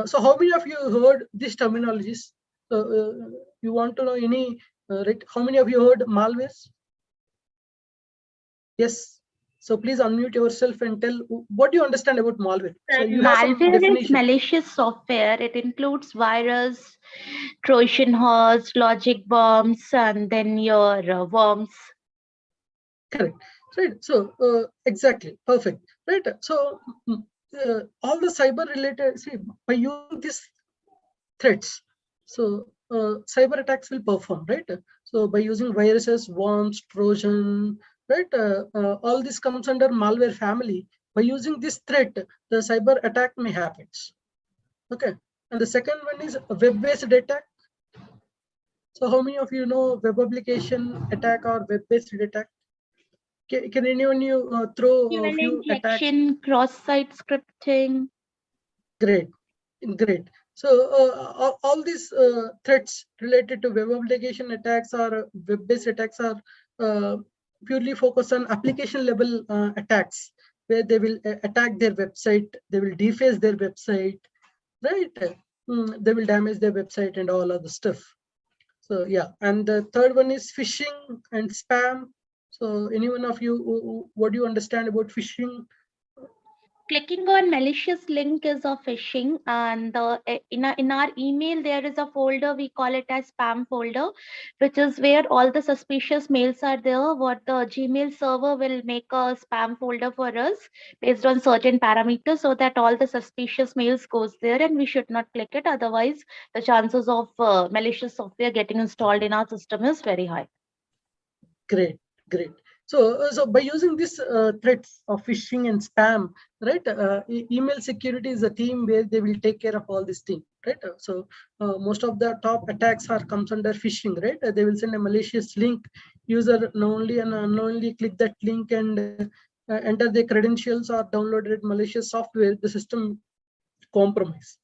B: so how many of you heard these terminologies? You want to know any? Right? How many of you heard malwares? Yes, So please unmute yourself and tell what do you understand about malware. So
D: That
B: you have some
D: malware is
B: definition.
D: malicious software. It includes virus, Trojan horse, logic bombs, and then your worms.
B: Correct. Right. So exactly perfect. Right. So all the cyber related, see, by using these threats, so cyber attacks will perform, right? So by using viruses, worms, Trojan, right? All this comes under malware family. By using this threat, the cyber attack may happen. Okay. And the second one is a web-based attack. So how many of you know web application attack or web-based attack? Can anyone you throw a
D: SQL
B: few attacks?
D: injection, cross-site scripting.
B: Great, great. So all these threats related to web application attacks or web-based attacks are purely focused on application level attacks, where they will attack their website, they will deface their website, right? They will damage their website and all other stuff. So yeah, and the third one is phishing and spam. So anyone of you, what do you understand about phishing?
D: Clicking on malicious link is a phishing, and in our email there is a folder, we call it as spam folder, which is where all the suspicious mails are there. What the Gmail server will make a spam folder for us based on certain parameters, so that all the suspicious mails goes there, and we should not click it. Otherwise, the chances of malicious software getting installed in our system is very high.
B: Great, great. So by using this threats of phishing and spam, right? Email security is a team where they will take care of all these things, right? So most of the top attacks are comes under phishing, right? They will send a malicious link. User knowingly and unknowingly click that link and enter their credentials or downloaded malicious software. The system compromise.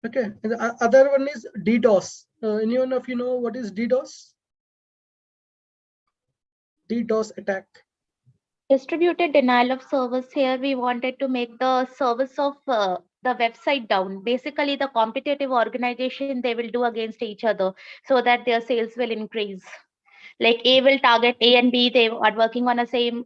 B: Okay. And the other one is DDoS. Anyone of you know what is DDoS? DDoS attack.
D: Distributed denial of service. Here we wanted to make the service of the website down. Basically, the competitive organization, they will do against each other so that their sales will increase. Like A will target A and B, they are working on the same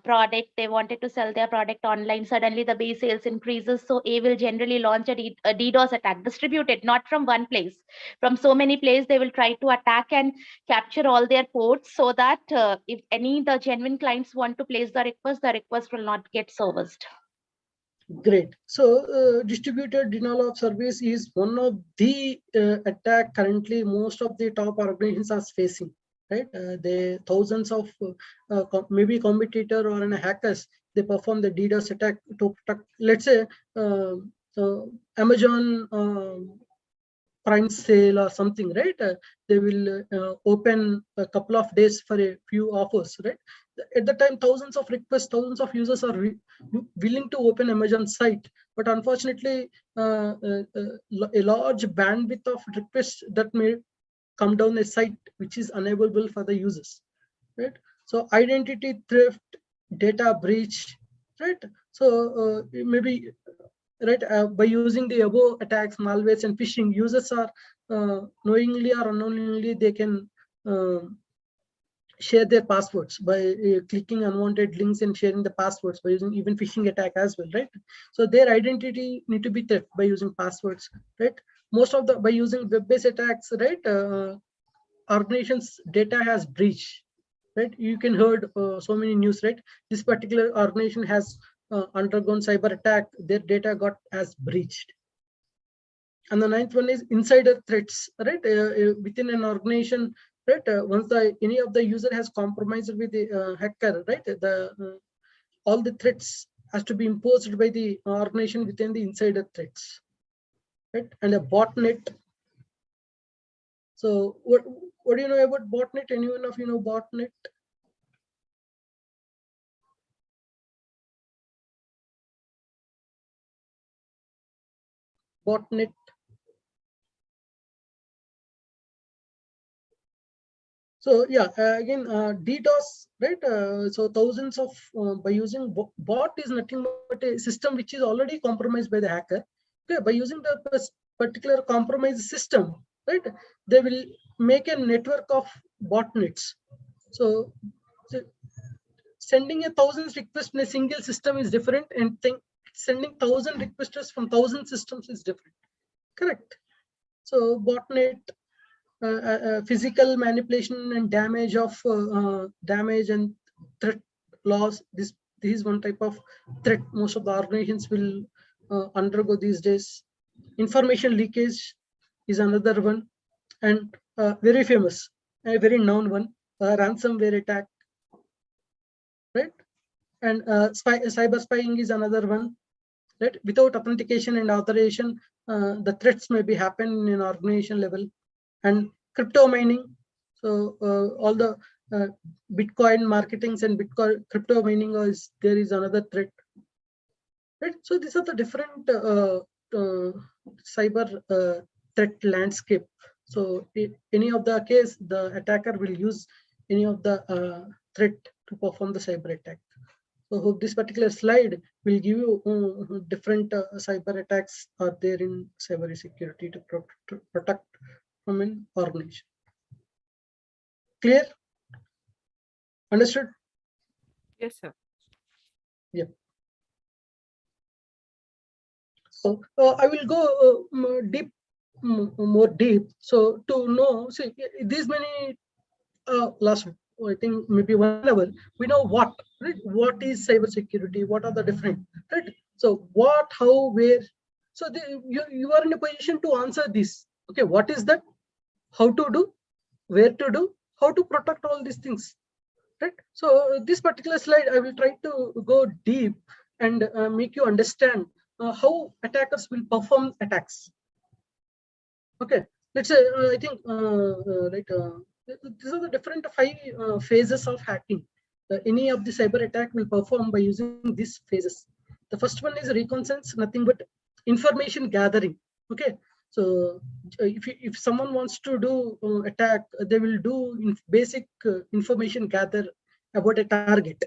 D: product, they wanted to sell their product online. Suddenly the B sales increases, so A will generally launch a DDoS attack, distributed, not from one place, from so many places. They will try to attack and capture all their ports, so that if any the genuine clients want to place the request will not get serviced.
B: Great. So distributed denial of service is one of the attack currently most of the top organizations are facing, right? They thousands of maybe competitor or hackers, they perform the DDoS attack to protect, let's say Amazon Prime sale or something, right? They will open a couple of days for a few offers, right? At the time, thousands of requests, thousands of users are willing to open Amazon site, but unfortunately, a large bandwidth of requests that may come down a site which is unavailable for the users, right? So identity theft, data breach, right? So maybe right by using the above attacks, malwares and phishing, users are knowingly or unknowingly they can share their passwords by clicking unwanted links and sharing the passwords by using even phishing attack as well, right? So their identity need to be theft by using passwords, right? Most of the by using web-based attacks, right? Organizations data has breached, right? You can heard so many news, right? This particular organization has undergone cyber attack, their data got as breached. And the ninth one is insider threats, right? Within an organization, right? Once any of the user has compromised with the hacker, right? All the threats has to be imposed by the organization within the insider threats, right? And a botnet. So what do you know about botnet? Anyone of you know botnet? Botnet. So yeah, again, DDoS, right? So thousands of by using bot is nothing but a system which is already compromised by the hacker. Okay, by using the particular compromised system, right? They will make a network of botnets. So sending 1,000 requests in a single system is different, and sending 1,000 requests from 1,000 systems is different. Correct. So botnet, physical manipulation and damage and threat loss. This is one type of threat most of the organizations will undergo these days. Information leakage is another one, and very famous, a very known one, ransomware attack, right? And cyber spying is another one, right? Without authentication and authorization, the threats may be happen in organization level. And crypto mining, so all the Bitcoin marketings and Bitcoin crypto mining is another threat, right? So these are the different cyber threat landscape. So any of the case, the attacker will use any of the threat to perform the cyber attack. So hope this particular slide will give you different cyber attacks are there in cyber security to protect from an organization. Clear? Understood?
A: Yes, sir.
B: Yeah. So I will go more deep. So to know, see, these many last, I think maybe 1 hour, we know what, right? What is cyber security? What are the different, right? So what, how, where? So you are in a position to answer this. Okay, what is that? How to do? Where to do? How to protect all these things, right? So this particular slide, I will try to go deep and make you understand how attackers will perform attacks. Okay, let's say I think these are the different 5 phases of hacking. Any of the cyber attack will perform by using these phases. The first one is reconnaissance, nothing but information gathering. Okay, so if someone wants to do attack, they will do basic information gather about a target.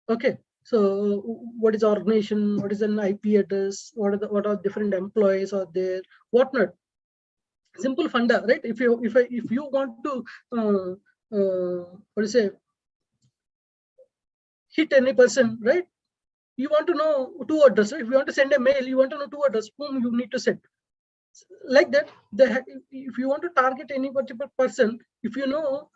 B: Okay, so what is organization, what is an IP address, what are different employees are there, whatnot. Simple funda, right? If you want to what do you say, hit any person, right? You want to know 2 address, right? If you want to send a mail, you want to know 2 address whom you need to send. Like that, if you want to target any particular person, if you know,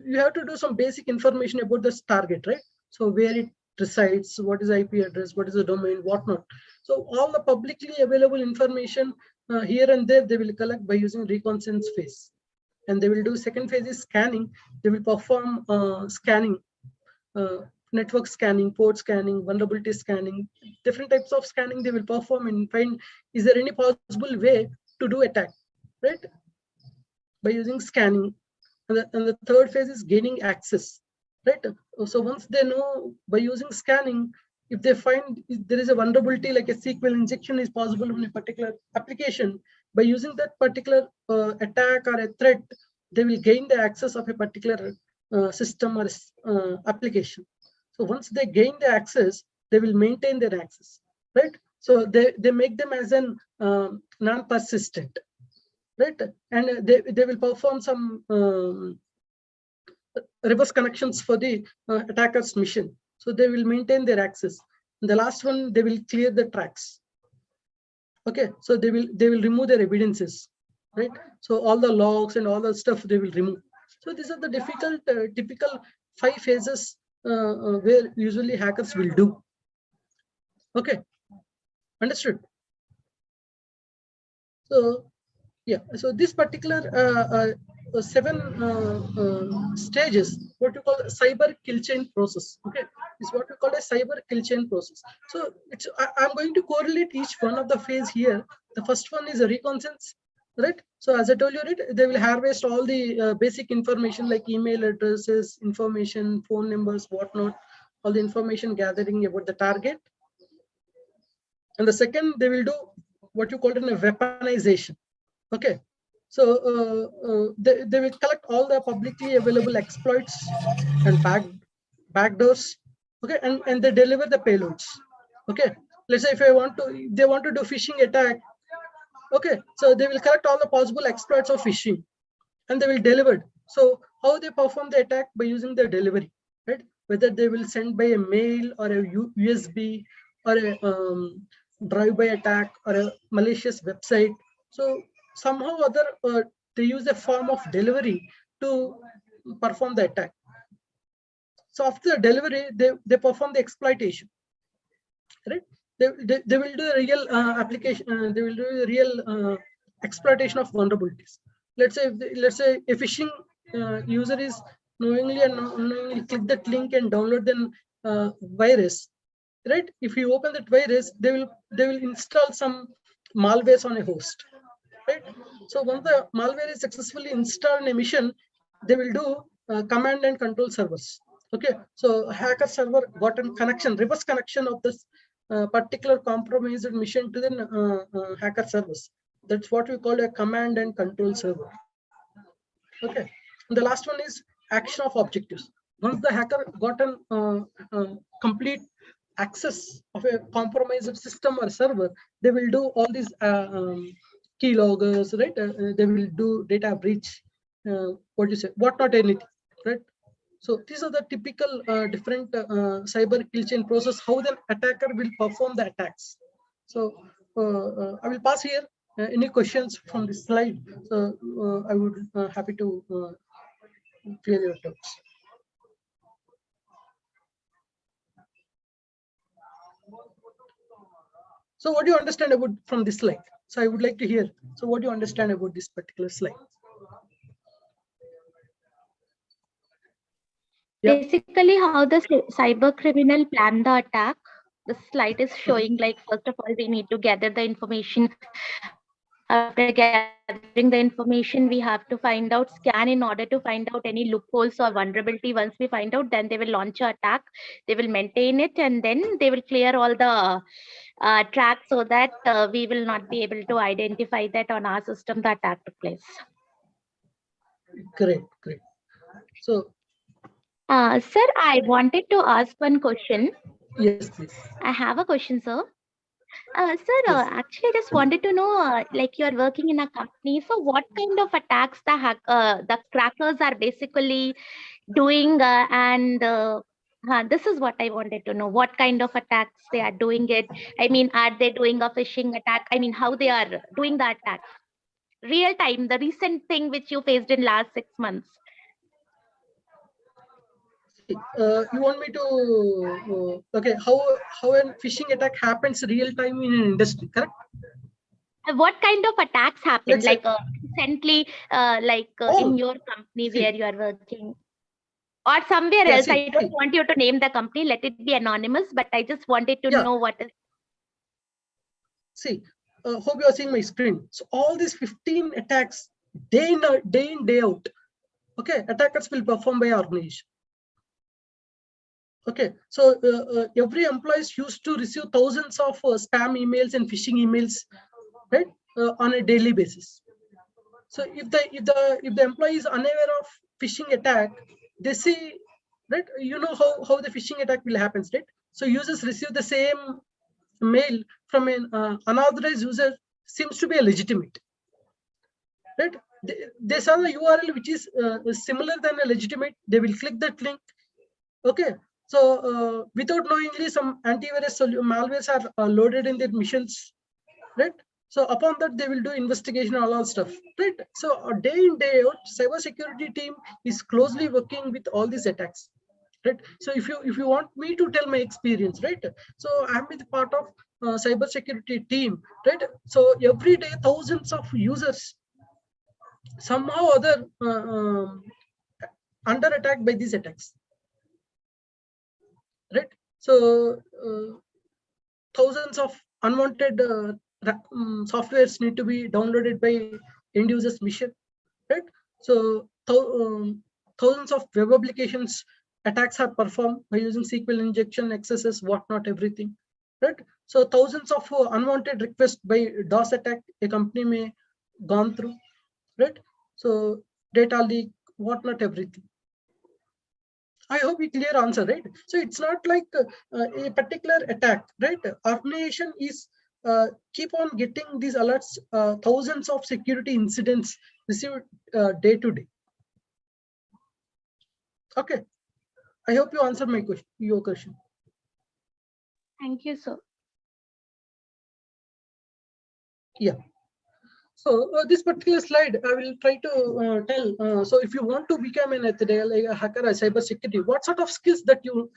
B: you have to do some basic information about this target, right? So where it resides, what is IP address, what is the domain, whatnot. So all the publicly available information here and there, they will collect by using reconnaissance phase. And they will do second phase is scanning. They will perform scanning, network scanning, port scanning, vulnerability scanning, different types of scanning they will perform and find, is there any possible way to do attack, right? By using scanning. And the third phase is gaining access, right? So once they know by using scanning, if they find there is a vulnerability like a SQL injection is possible in a particular application, by using that particular attack or a threat, they will gain the access of a particular system or application. So once they gain the access, they will maintain their access, right? So they make them as an non-persistent, right? And they will perform some reverse connections for the attacker's mission. So they will maintain their access. And the last one, they will clear the tracks. Okay, so they will remove their evidences, right? So all the logs and all the stuff they will remove. So these are the typical 5 phases where usually hackers will do. Okay, understood? So yeah, so this particular 7 stages, what you call cyber kill chain process, okay, is what we call a cyber kill chain process. So I'm going to correlate each one of the phase here. The first one is a reconnaissance, right? So as I told you, right, they will harvest all the basic information like email addresses, information, phone numbers, whatnot, all the information gathering about the target. And the second, they will do what you call it a weaponization. Okay, so they will collect all the publicly available exploits and backdoors. Okay, and they deliver the payloads. Okay, let's say if they want to do phishing attack. Okay, so they will collect all the possible exploits of phishing, and they will deliver. So how they perform the attack by using the delivery, right? whether they will send by a mail or a USB or a drive-by attack or a malicious website. So somehow or other they use a form of delivery to perform the attack. So after the delivery, they perform the exploitation, right? They will do a real application. They will do a real exploitation of vulnerabilities. Let's say a phishing user is knowingly and unknowingly click that link and download the virus, right? If you open that virus, they will install some malwares on a host, right? So once the malware is successfully installed in a mission, they will do command and control servers. Okay, so hacker server got a connection, reverse connection of this particular compromised mission to the hacker servers. That's what we call a command and control server. Okay, and the last one is action of objectives. Once the hacker got a complete access of a compromised system or server, they will do all these keyloggers, right? They will do data breach, what you say, what not anything, right? So these are the typical different cyber kill chain process, how the attacker will perform the attacks. So I will pass here. Any questions from this slide? So I would happy to clear your doubts. So what do you understand about from this slide? So I would like to hear. So what do you understand about this particular slide? Yep.
D: Basically, how the cyber criminal plan the attack. The slide is showing, like, first of all, we need to gather the information. After gathering the information, we have to find out, scan in order to find out any loopholes or vulnerability. Once we find out, then they will launch an attack. They will maintain it, and then they will clear all the tracks so that we will not be able to identify that on our system the attack took place.
B: Great. So,
D: sir, I wanted to ask one question.
B: Yes, please.
D: I have a question, sir. Sir,
B: Yes.
D: actually, I just wanted to know, like, you're working in a company, so what kind of attacks the crackers are basically doing, and this is what I wanted to know. What kind of attacks they are doing it? I mean, are they doing a phishing attack? I mean, how they are doing the attack? Real time, the recent thing which you faced in last 6 months.
B: You want me to okay, how a phishing attack happens real time in an industry, correct?
D: What kind of attacks happened,
B: Let's say,
D: recently,
B: Oh,
D: in your company
B: see.
D: where you are working, or somewhere
B: Yeah,
D: else?
B: see,
D: I don't want you to name the company, let it be anonymous, but I just wanted to
B: Yeah.
D: know what is.
B: See, hope you are seeing my screen. So all these 15 attacks, day in, day out, okay, attackers will perform by organization. Okay, so every employee is used to receive thousands of spam emails and phishing emails, right, on a daily basis. So if the employee is unaware of phishing attack, they see, right, you know how the phishing attack will happen, right? So users receive the same mail from an unauthorized user, seems to be a legitimate, right? They saw the URL which is similar than a legitimate, they will click that link. Okay, so without knowingly, some antivirus malwares are loaded in their missions, right? So upon that, they will do investigation and all that stuff, right? So day in, day out, cybersecurity team is closely working with all these attacks, right? So if you want me to tell my experience, right? So I'm with part of cybersecurity team, right? So every day, thousands of users somehow or other under attack by these attacks, right? So thousands of unwanted softwares need to be downloaded by end users mission, right? So thousands of web applications attacks are performed by using SQL injection, XSS, whatnot, everything, right? So thousands of unwanted requests by DOS attack a company may gone through, right? So data leak, whatnot, everything. I hope we clear answer, right? So it's not like a particular attack, right? Organization is keep on getting these alerts, thousands of security incidents received day to day. Okay, I hope you answered my question, your question.
D: Thank you, sir.
B: Yeah. So this particular slide, I will try to tell. So if you want to become an ethical, like a hacker, a cyber security, what sort of skills that you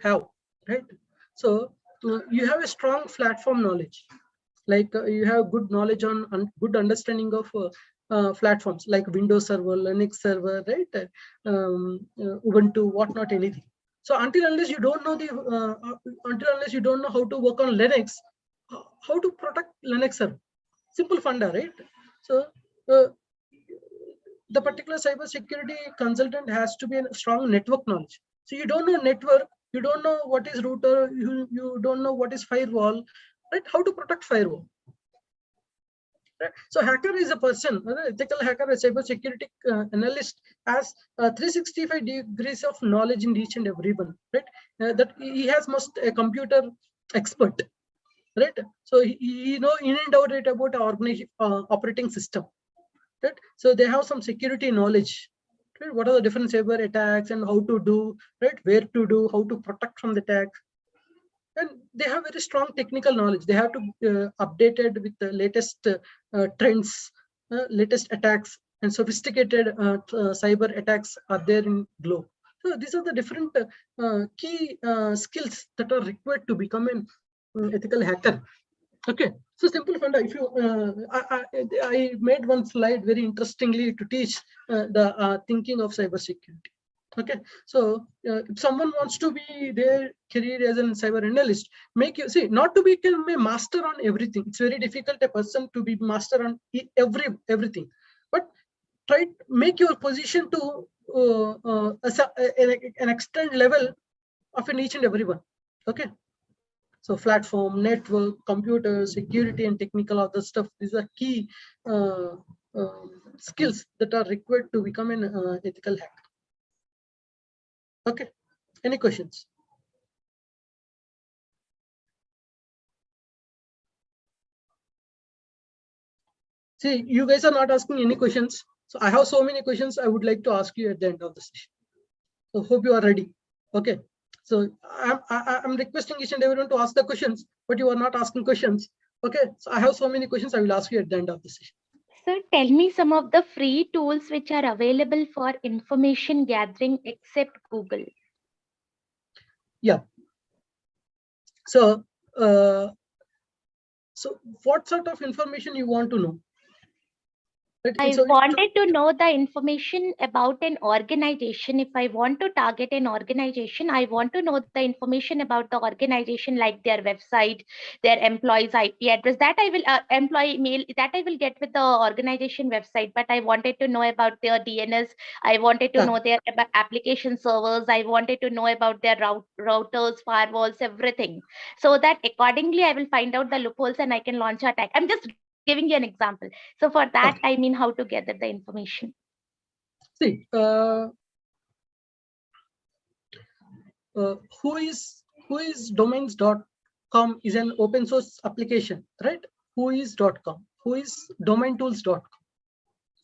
B: have, right? So you have a strong platform knowledge, like you have good knowledge on good understanding of platforms like Windows Server, Linux Server, right? Ubuntu, whatnot, anything. So until unless you don't know how to work on Linux, how to protect Linux server? Simple funda, right? So the particular cyber security consultant has to be a strong network knowledge. So you don't know network, you don't know what is router, you don't know what is firewall, right? How to protect firewall? Right? So hacker is a person, ethical hacker, a cyber security analyst has 365 degrees of knowledge in each and every one, right? That he has must a computer expert, right? So he know in and out right about organization operating system, right? So they have some security knowledge, right? What are the different cyber attacks and how to do, right? Where to do, how to protect from the attack. And they have very strong technical knowledge. They have to updated with the latest trends, latest attacks, and sophisticated cyber attacks are there in globe. So these are the different key skills that are required to become an ethical hacker. Okay, so simple funda. If you, I made one slide very interestingly to teach the thinking of cybersecurity. Okay, so if someone wants to be their career as a cyber analyst, make you see not to become a master on everything. It's very difficult a person to be master on everything, but try make your position to an extent level of an each and every one. Okay. So platform, network, computer, security, and technical other stuff. These are key skills that are required to become an ethical hacker. Okay. Any questions? See, you guys are not asking any questions. So I have so many questions I would like to ask you at the end of the session. So hope you are ready. Okay. So I'm requesting each and everyone to ask the questions, but you are not asking questions. Okay. So I have so many questions I will ask you at the end of the session.
D: Sir, tell me some of the free tools which are available for information gathering except Google.
B: Yeah. So, so what sort of information you want to know?
D: I wanted to know the information about an organization. If I want to target an organization, I want to know the information about the organization, like their website, their employees' IP address. That I will employee mail that I will get with the organization website. But I wanted to know about their DNS. I wanted to know their application servers. I wanted to know about their routers, firewalls, everything. So that accordingly, I will find out the loopholes and I can launch an attack. I'm just giving you an example. So for that, I mean how to gather the information.
B: See, who is domains.com is an open source application, right? Whois.com, who is domaintools.com.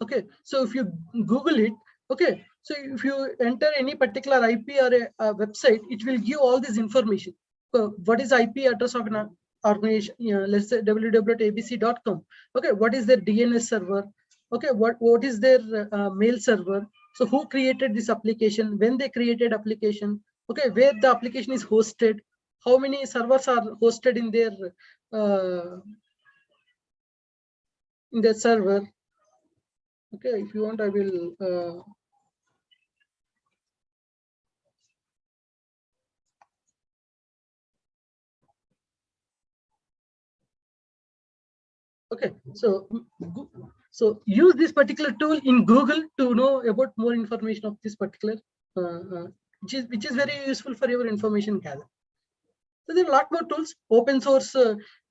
B: Okay, so if you Google it, okay, so if you enter any particular IP or a website, it will give all this information. What is IP address of an organization? Let's say www.abc.com. Okay, what is their DNS server? Okay, what is their mail server? So who created this application? When they created application? Okay, where the application is hosted? How many servers are hosted in their server? Okay, if you want, I will. Okay, so use this particular tool in Google to know about more information of this particular, which is very useful for your information gather. So there are a lot more tools, open source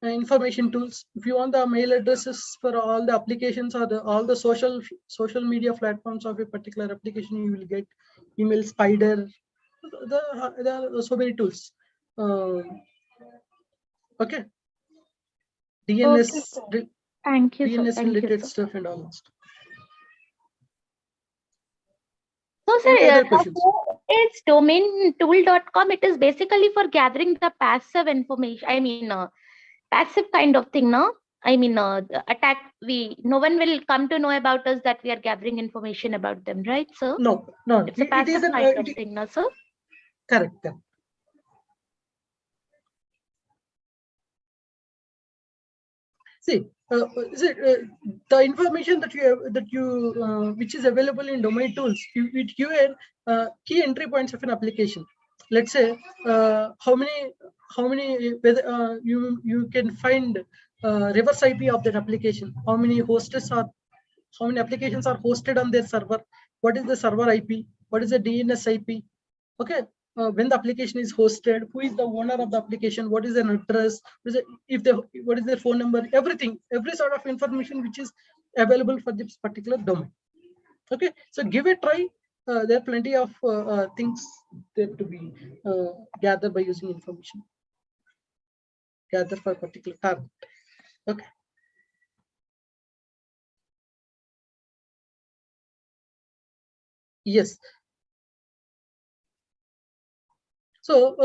B: information tools. If you want the mail addresses for all the applications or all the social media platforms of a particular application, you will get email spider. There are so many tools. Okay. DNS,
D: okay, thank you,
B: DNS
D: sir.
B: related stuff and all that stuff.
D: So,
B: Any
D: sir,
B: other questions?
D: it's domaintool.com. It is basically for gathering the passive information. I mean, passive kind of thing, no? I mean, the attack. No one will come to know about us that we are gathering information about them, right, sir?
B: No, no.
D: It's a
B: It is
D: passive kind of thing, no, sir?
B: correct. See, the information that you have, which is available in domain tools, it give key entry points of an application. Let's say how many whether you can find reverse IP of that application. How many applications are hosted on their server? What is the server IP? What is the DNS IP? Okay, when the application is hosted, who is the owner of the application, what is their address, what is their phone number, everything, every sort of information which is available for this particular domain. Okay, so give a try. There are plenty of things there to be gathered by using information gathered for a particular target. Okay. Yes. So,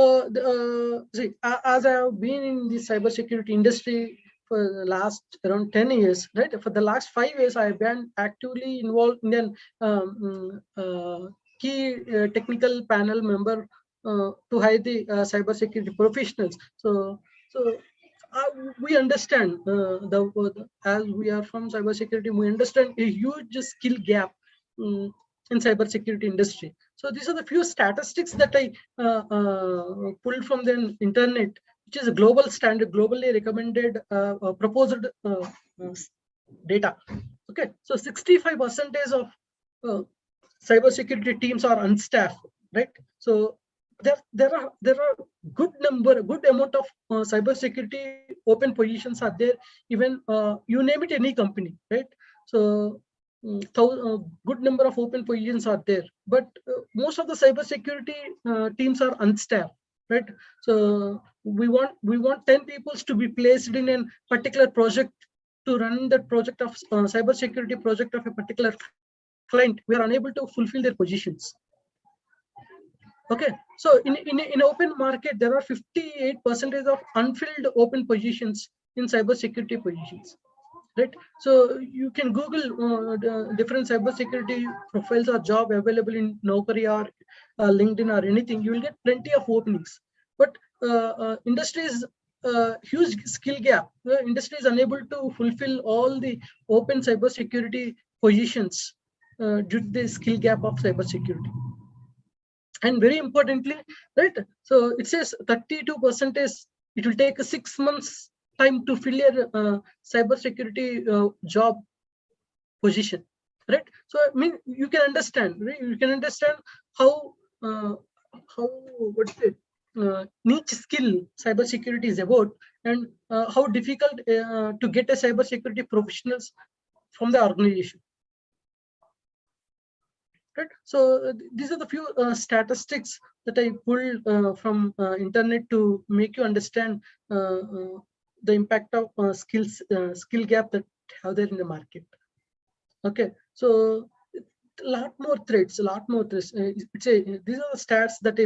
B: see, as I have been in the cybersecurity industry for the last around 10 years, right? For the last 5 years, I have been actively involved in an key technical panel member to hire the cybersecurity professionals. So we understand as we are from cybersecurity, we understand a huge skill gap in cybersecurity industry. So these are the few statistics that I pulled from the internet, which is a global standard, globally recommended, proposed data. Okay, so 65% of cybersecurity teams are unstaffed, right? So there are good amount of cybersecurity open positions are there. Even you name it, any company, right? So good number of open positions are there, but most of the cybersecurity teams are unstaffed, right? So we want 10 people to be placed in a particular project to run that project of cybersecurity project of a particular client. We are unable to fulfill their positions. Okay, so in open market, there are 58% of unfilled open positions in cybersecurity positions, right? So you can Google the different cybersecurity profiles or job available in Naukri or LinkedIn or anything. You will get plenty of openings, but industry is huge skill gap. The industry is unable to fulfill all the open cybersecurity positions due to the skill gap of cybersecurity. And very importantly, right? So it says 32% is, it will take 6 months time to fill your cybersecurity job position, right? So I mean, you can understand, right? You can understand how what's it niche skill cybersecurity is about, and how difficult to get a cybersecurity professionals from the organization. Right. So these are the few statistics that I pulled from internet to make you understand the impact of skill gap that have there in the market. Okay, so a lot more threats. These are the stats that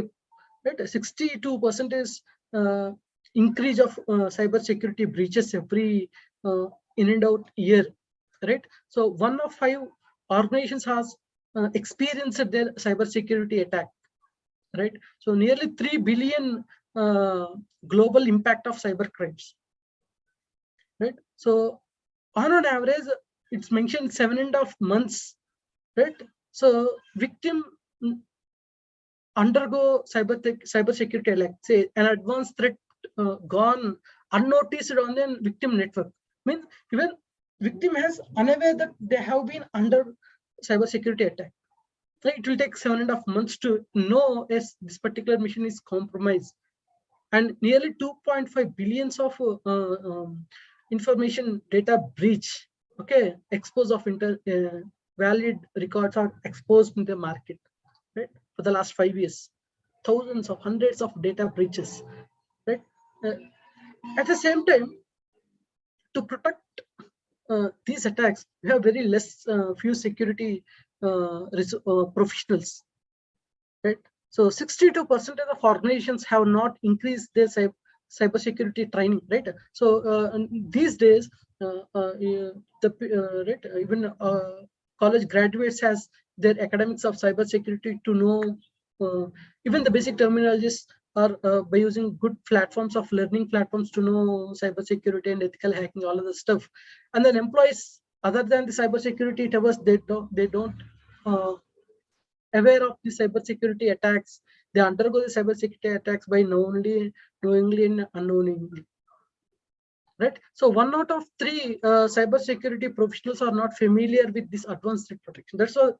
B: right, 62% is increase of cybersecurity breaches every in and out year, right? So 1 of 5 organizations has experienced their cybersecurity attack, right? So nearly 3 billion global impact of cyber crimes, right? So on an average, it's mentioned 7.5 months, right? So victim undergo cybersecurity, like say an advanced threat gone unnoticed on the victim network. Means even victim has unaware that they have been under cybersecurity attack. Right? It will take 7.5 months to know if this particular mission is compromised, and nearly 2.5 billions of information data breach. Okay, expose of valid records are exposed in the market, right? For the last 5 years, thousands of hundreds of data breaches, right? At the same time, to protect these attacks, we have very less few security professionals, right? So 62% of organizations have not increased their cybersecurity training, right? So these days, right, even college graduates has their academics of cybersecurity to know even the basic terminologies, are by using good platforms of learning platforms to know cybersecurity and ethical hacking, all of the stuff. And then employees, other than the cybersecurity towers, they don't aware of the cybersecurity attacks. They undergo the cybersecurity attacks by knowingly and unknowingly. Right. So 1 out of 3 cybersecurity professionals are not familiar with this advanced threat protection. That's a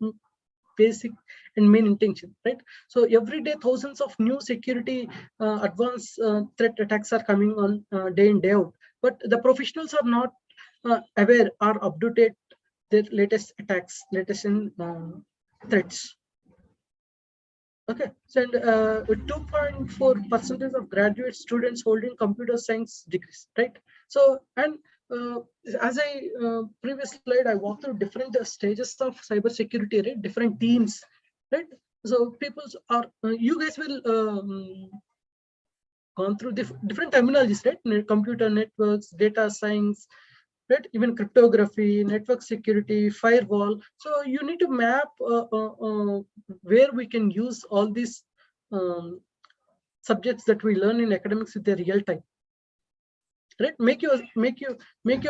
B: basic and main intention, right? So every day, thousands of new security advanced threat attacks are coming on day in, day out. But the professionals are not aware or up to date their latest attacks, latest threats. Okay, so 2.4% of graduate students holding computer science degrees, right? So, and as I previous slide, I walked through different stages of cybersecurity, right? Different teams, right? So people are, you guys will gone through different terminologies, right? Computer networks, data science, right? Even cryptography, network security, firewall. So you need to map where we can use all these subjects that we learn in academics with the real time, right? Make your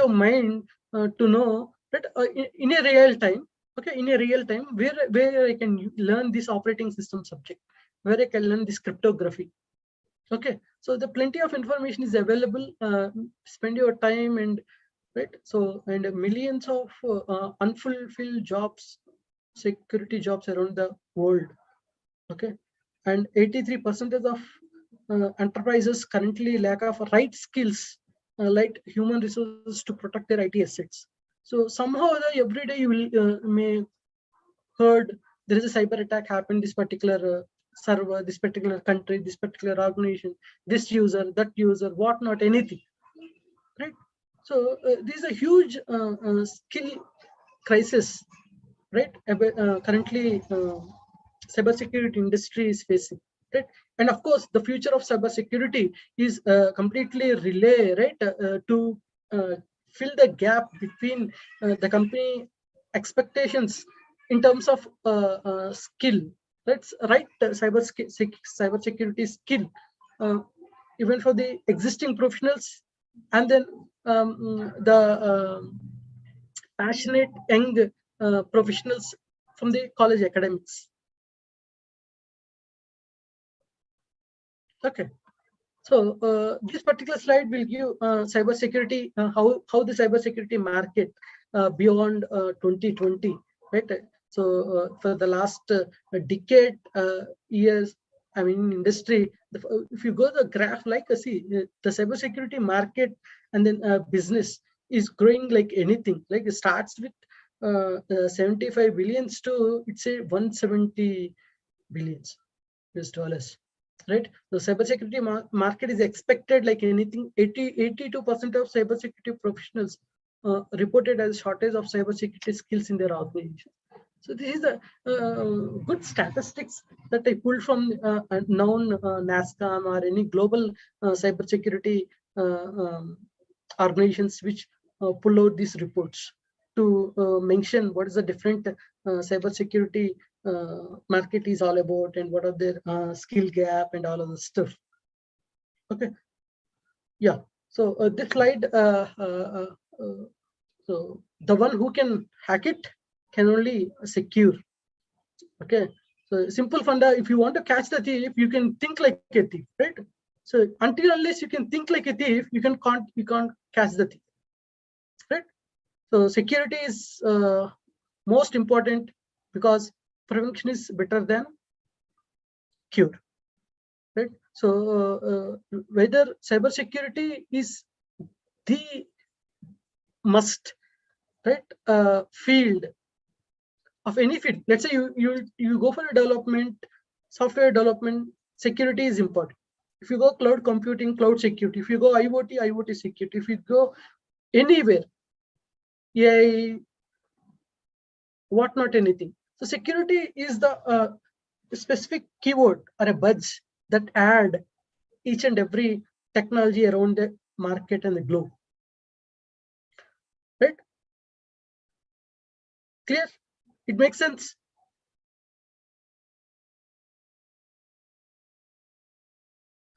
B: mind to know that in a real time, okay, in a real time, where I can learn this operating system subject, where I can learn this cryptography. Okay, so the plenty of information is available. Spend your time and right. So, and millions of unfulfilled jobs, security jobs around the world. Okay, and 83% of enterprises currently lack of right skills, like human resources to protect their IT assets. So somehow every day you will may heard there is a cyber attack happened this particular server, this particular country, this particular organization, this user, that user, whatnot, anything, right? So this is a huge skill crisis, right? Currently, cybersecurity industry is facing, right? And of course, the future of cybersecurity is completely relay, right, to fill the gap between the company expectations in terms of skill. That's right, cybersecurity skill, even for the existing professionals, and then the passionate young professionals from the college academics. Okay, so this particular slide will give cybersecurity, how the cybersecurity market beyond 2020, right? So for the last decade years, I mean, industry, if you go the graph, like see, the cybersecurity market and then business is growing like anything. Like it starts with 75 billions to, it's a 170 billions US dollars, right? The cybersecurity market is expected like anything. 82% of cybersecurity professionals reported as shortage of cybersecurity skills in their organization. So this is a good statistics that I pulled from known NASCOM or any global cybersecurity organizations which pull out these reports to mention what is the different cybersecurity market is all about and what are their skill gap and all of the stuff. Okay, yeah. So this slide, so the one who can hack it can only secure. Okay, so simple funda. If you want to catch the thief, you can think like a thief, right? So until unless you can think like a thief, you can't catch the thief, right? So security is most important because prevention is better than cure, right? So whether cybersecurity is the must, right, field of any field. Let's say you go for a development, software development, security is important. If you go cloud computing, cloud security. If you go IoT security. If you go anywhere, AI, what not anything. So security is the specific keyword or a buzz that add each and every technology around the market and the globe. Right? Clear? It makes sense.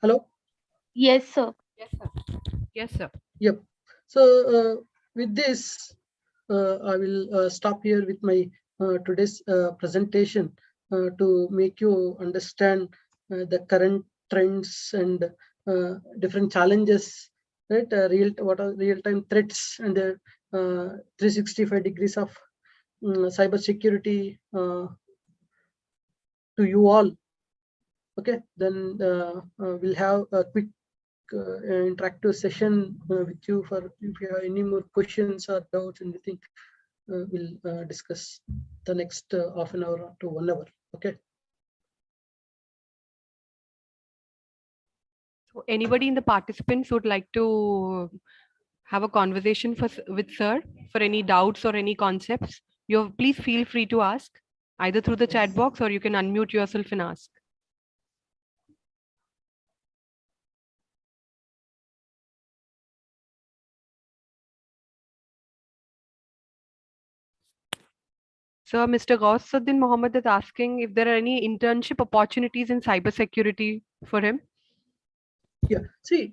B: Hello?
D: Yes, sir.
A: Yes, sir. Yes, sir.
B: Yep. So with this, I will stop here with my today's presentation to make you understand the current trends and different challenges, right? What are real-time threats and the 365 degrees of cyber security to you all. Okay, then we'll have a quick interactive session with you for if you have any more questions or doubts, anything, we'll discuss the next half an hour to 1 hour. Okay.
A: So anybody in the participants would like to have a conversation with sir for any doubts or any concepts, please feel free to ask either through the chat box or you can unmute yourself and ask. So Mr. Gausuddin Mohammed is asking if there are any internship opportunities in cybersecurity for him.
B: Yeah. See,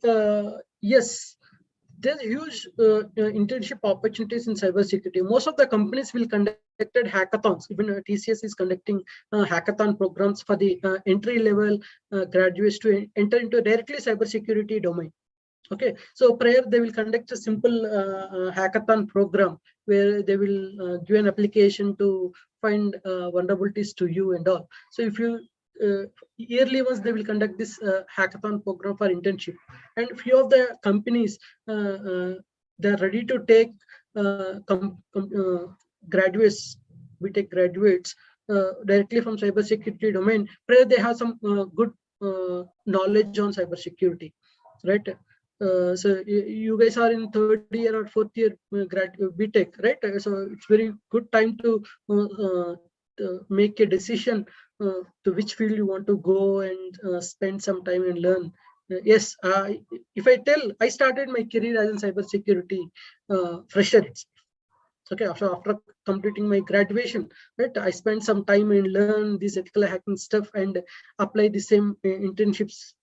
B: yes, there's huge internship opportunities in cybersecurity. Most of the companies will conduct hackathons. Even TCS is conducting hackathon programs for the entry-level graduates to enter into directly cybersecurity domain. Okay, so prior they will conduct a simple hackathon program where they will give an application to find vulnerabilities to you and all. So if you yearly once they will conduct this hackathon program for internship, and few of the companies they're ready to take graduates, BTech graduates directly from cybersecurity domain. Prior they have some good knowledge on cybersecurity, right? So you guys are in third year or fourth year BTech, right? So it's very good time to make a decision to which field you want to go and spend some time and learn. Yes, if I tell, I started my career as a cybersecurity fresher. Okay, after completing my graduation, right, I spent some time and learn this ethical hacking stuff and apply the same internships.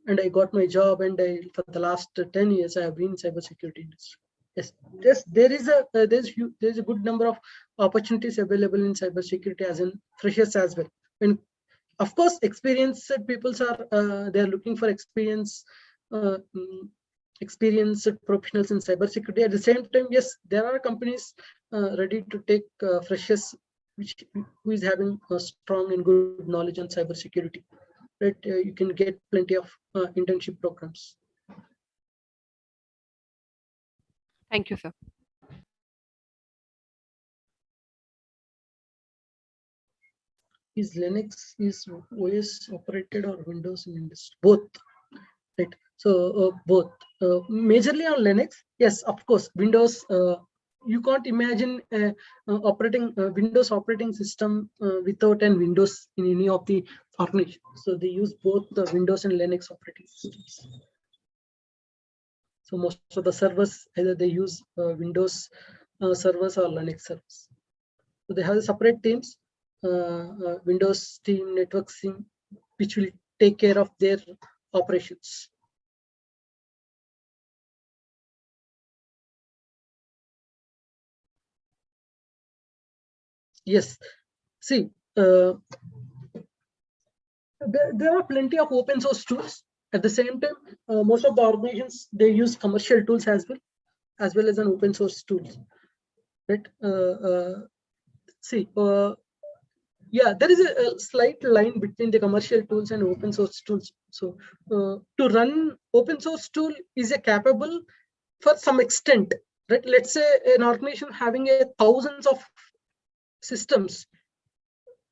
B: And I got my job, and for the last 10 years, I have been in cybersecurity industry. Yes, there is a good number of opportunities available in cybersecurity as in freshers as well. And of course, experienced people are they are looking for experienced professionals in cybersecurity. At the same time, yes, there are companies ready to take freshers who is having a strong and good knowledge on cybersecurity. Right, you can get plenty of internship programs.
A: Thank you, sir.
B: Is Linux is OS operated or Windows in industry? Both, right? So both. Majorly on Linux, yes, of course. Windows. You can't imagine operating Windows operating system without an Windows in any of the organizations. So they use both the Windows and Linux operating systems. So most of the servers, either they use Windows servers or Linux servers. So they have separate teams, Windows team, network team, which will take care of their operations. Yes, see, there are plenty of open source tools. At the same time, most of the organizations, they use commercial tools as well as an open source tools, right? See, yeah, there is a slight line between the commercial tools and open source tools. So to run open source tool is a capable for some extent, right? Let's say an organization having thousands of systems,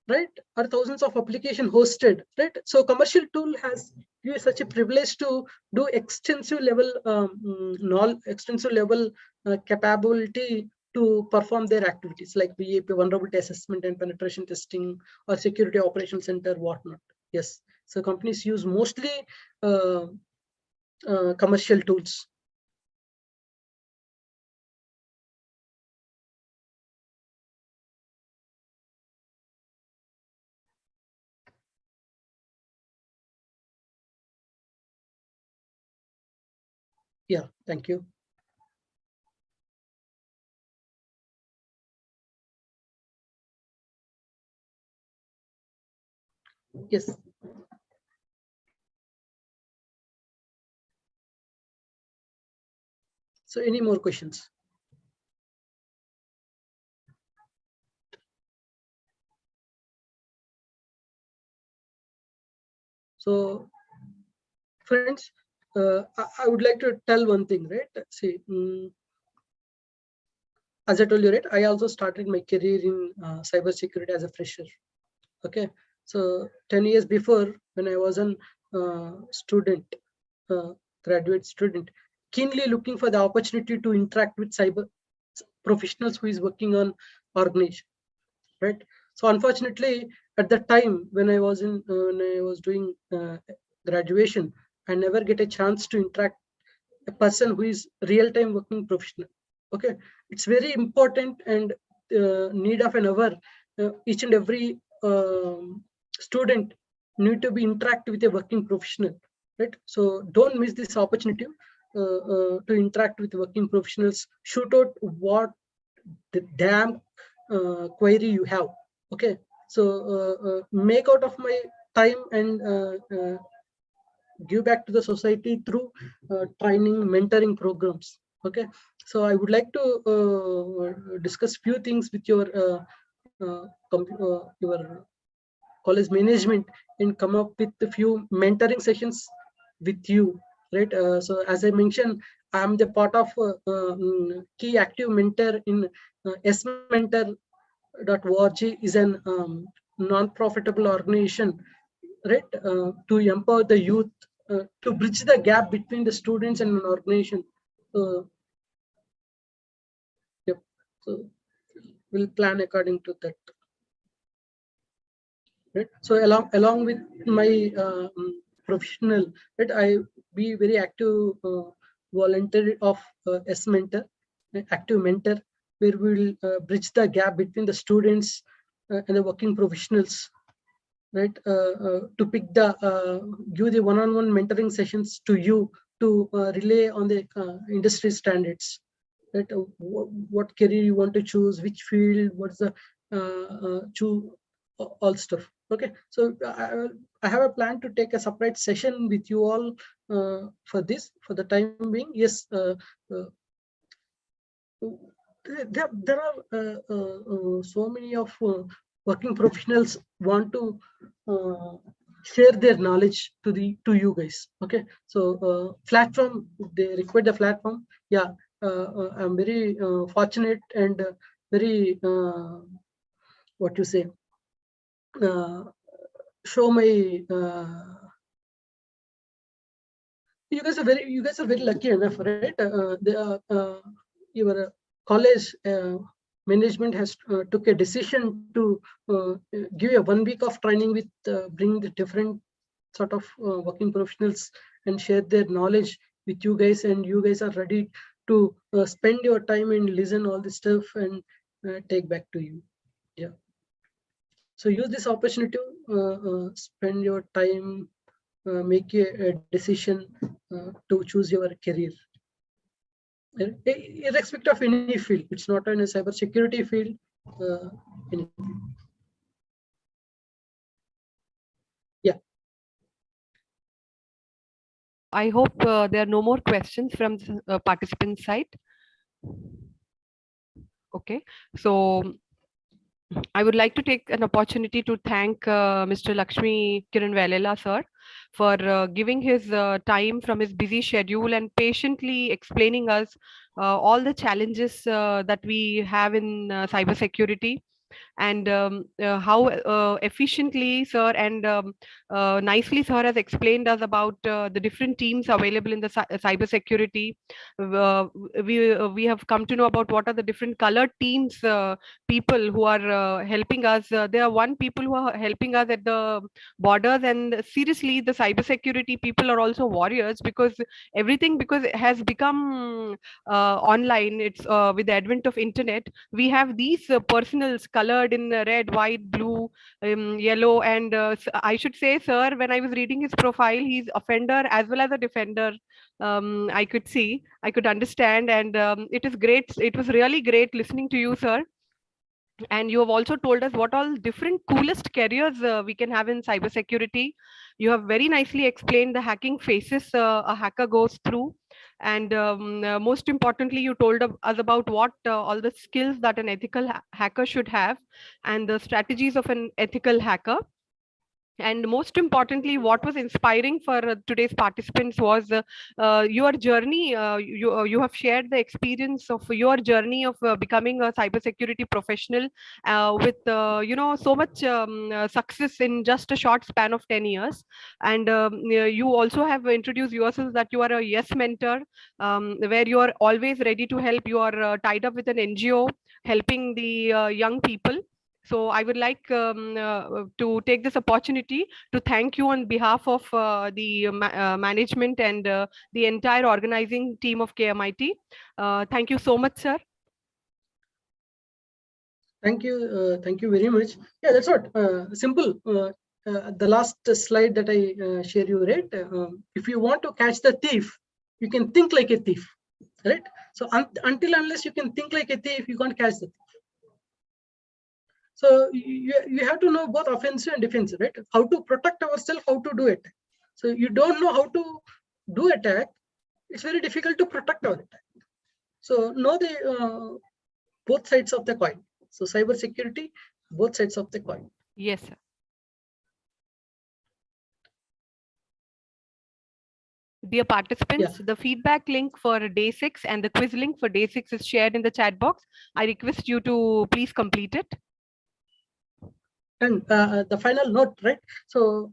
B: right, or thousands of application hosted, right? So commercial tool has you such a privilege to do extensive level capability to perform their activities like VAP, vulnerability assessment and penetration testing, or security operations center, whatnot. Yes, so companies use mostly commercial tools. Yeah, thank you. Yes. So any more questions? So friends, I would like to tell one thing, right? See, as I told you, right, I also started my career in cybersecurity as a fresher. Okay, so 10 years before, when I was a student, graduate student, keenly looking for the opportunity to interact with cyber professionals who is working on organization, right? So unfortunately, at the time when I was doing graduation, I never get a chance to interact a person who is real-time working professional. Okay, it's very important and need of an hour. Each and every student need to be interact with a working professional, right? So don't miss this opportunity to interact with working professionals. Shoot out what the damn query you have. Okay, so make out of my time and give back to the society through training, mentoring programs. Okay, so I would like to discuss few things with your college management and come up with a few mentoring sessions with you, right? So as I mentioned, I am the part of key active mentor in smentor.org is an non-profitable organization, right? To empower the youth, to bridge the gap between the students and an organization. Yep. So we'll plan according to that. Right. So along with my professional, right, I be very active volunteer of S-Mentor, active mentor, where we will bridge the gap between the students and the working professionals, right? To pick the give the one-on-one mentoring sessions to you to relay on the industry standards, right? What career you want to choose, which field, what's the choose, all stuff. Okay, so I have a plan to take a separate session with you all for this, for the time being. Yes, there are so many of working professionals want to share their knowledge to you guys. Okay, so platform, they require the platform. Yeah, I'm very fortunate and very what you say, show my you guys are very lucky enough, right? Your college management has took a decision to give a 1 week of training with bring the different sort of working professionals and share their knowledge with you guys, and you guys are ready to spend your time and listen all this stuff and take back to you. Yeah, so use this opportunity to spend your time, make a decision to choose your career, irrespective of any field. It's not in a cybersecurity field. Anything. Yeah.
A: I hope there are no more questions from the participant side. Okay, so I would like to take an opportunity to thank Mr. Lakshmi Kiran Velela sir for giving his time from his busy schedule and patiently explaining us all the challenges that we have in cybersecurity. and how efficiently, sir, and nicely, sir has explained us about the different teams available in the cyber security. We have come to know about what are the different colored teams, people who are helping us. There are one people who are helping us at the borders, and seriously, the cyber security people are also warriors, because everything, because it has become online. It's with the advent of internet, we have these personals colored in red, white, blue, yellow, and I should say, sir, when I was reading his profile, he's offender as well as a defender. I could understand, and it is great. It was really great listening to you, sir. And you have also told us what all different coolest careers we can have in cybersecurity. You have very nicely explained the hacking phases a hacker goes through. And most importantly, you told us about what all the skills that an ethical hacker should have, and the strategies of an ethical hacker. And most importantly, what was inspiring for today's participants was your journey. You have shared the experience of your journey of becoming a cybersecurity professional with so much success in just a short span of 10 years. And you also have introduced yourself that you are a yes mentor, where you are always ready to help. You are tied up with an NGO helping the young people. So I would like to take this opportunity to thank you on behalf of the management and the entire organizing team of KMIT. Thank you so much, sir.
B: Thank you. Thank you very much. Yeah, that's what. Simple. The last slide that I share you, right? If you want to catch the thief, you can think like a thief, right? So until unless you can think like a thief, you can't catch the thief. So you have to know both offensive and defensive, right? How to protect ourselves, how to do it. So you don't know how to do attack, it's very difficult to protect our attack. So know the both sides of the coin. So cyber security, both sides of the coin.
A: Yes, sir. Dear participants, the feedback link for day 6 and the quiz link for day 6 is shared in the chat box. I request you to please complete it.
B: And the final note, right? So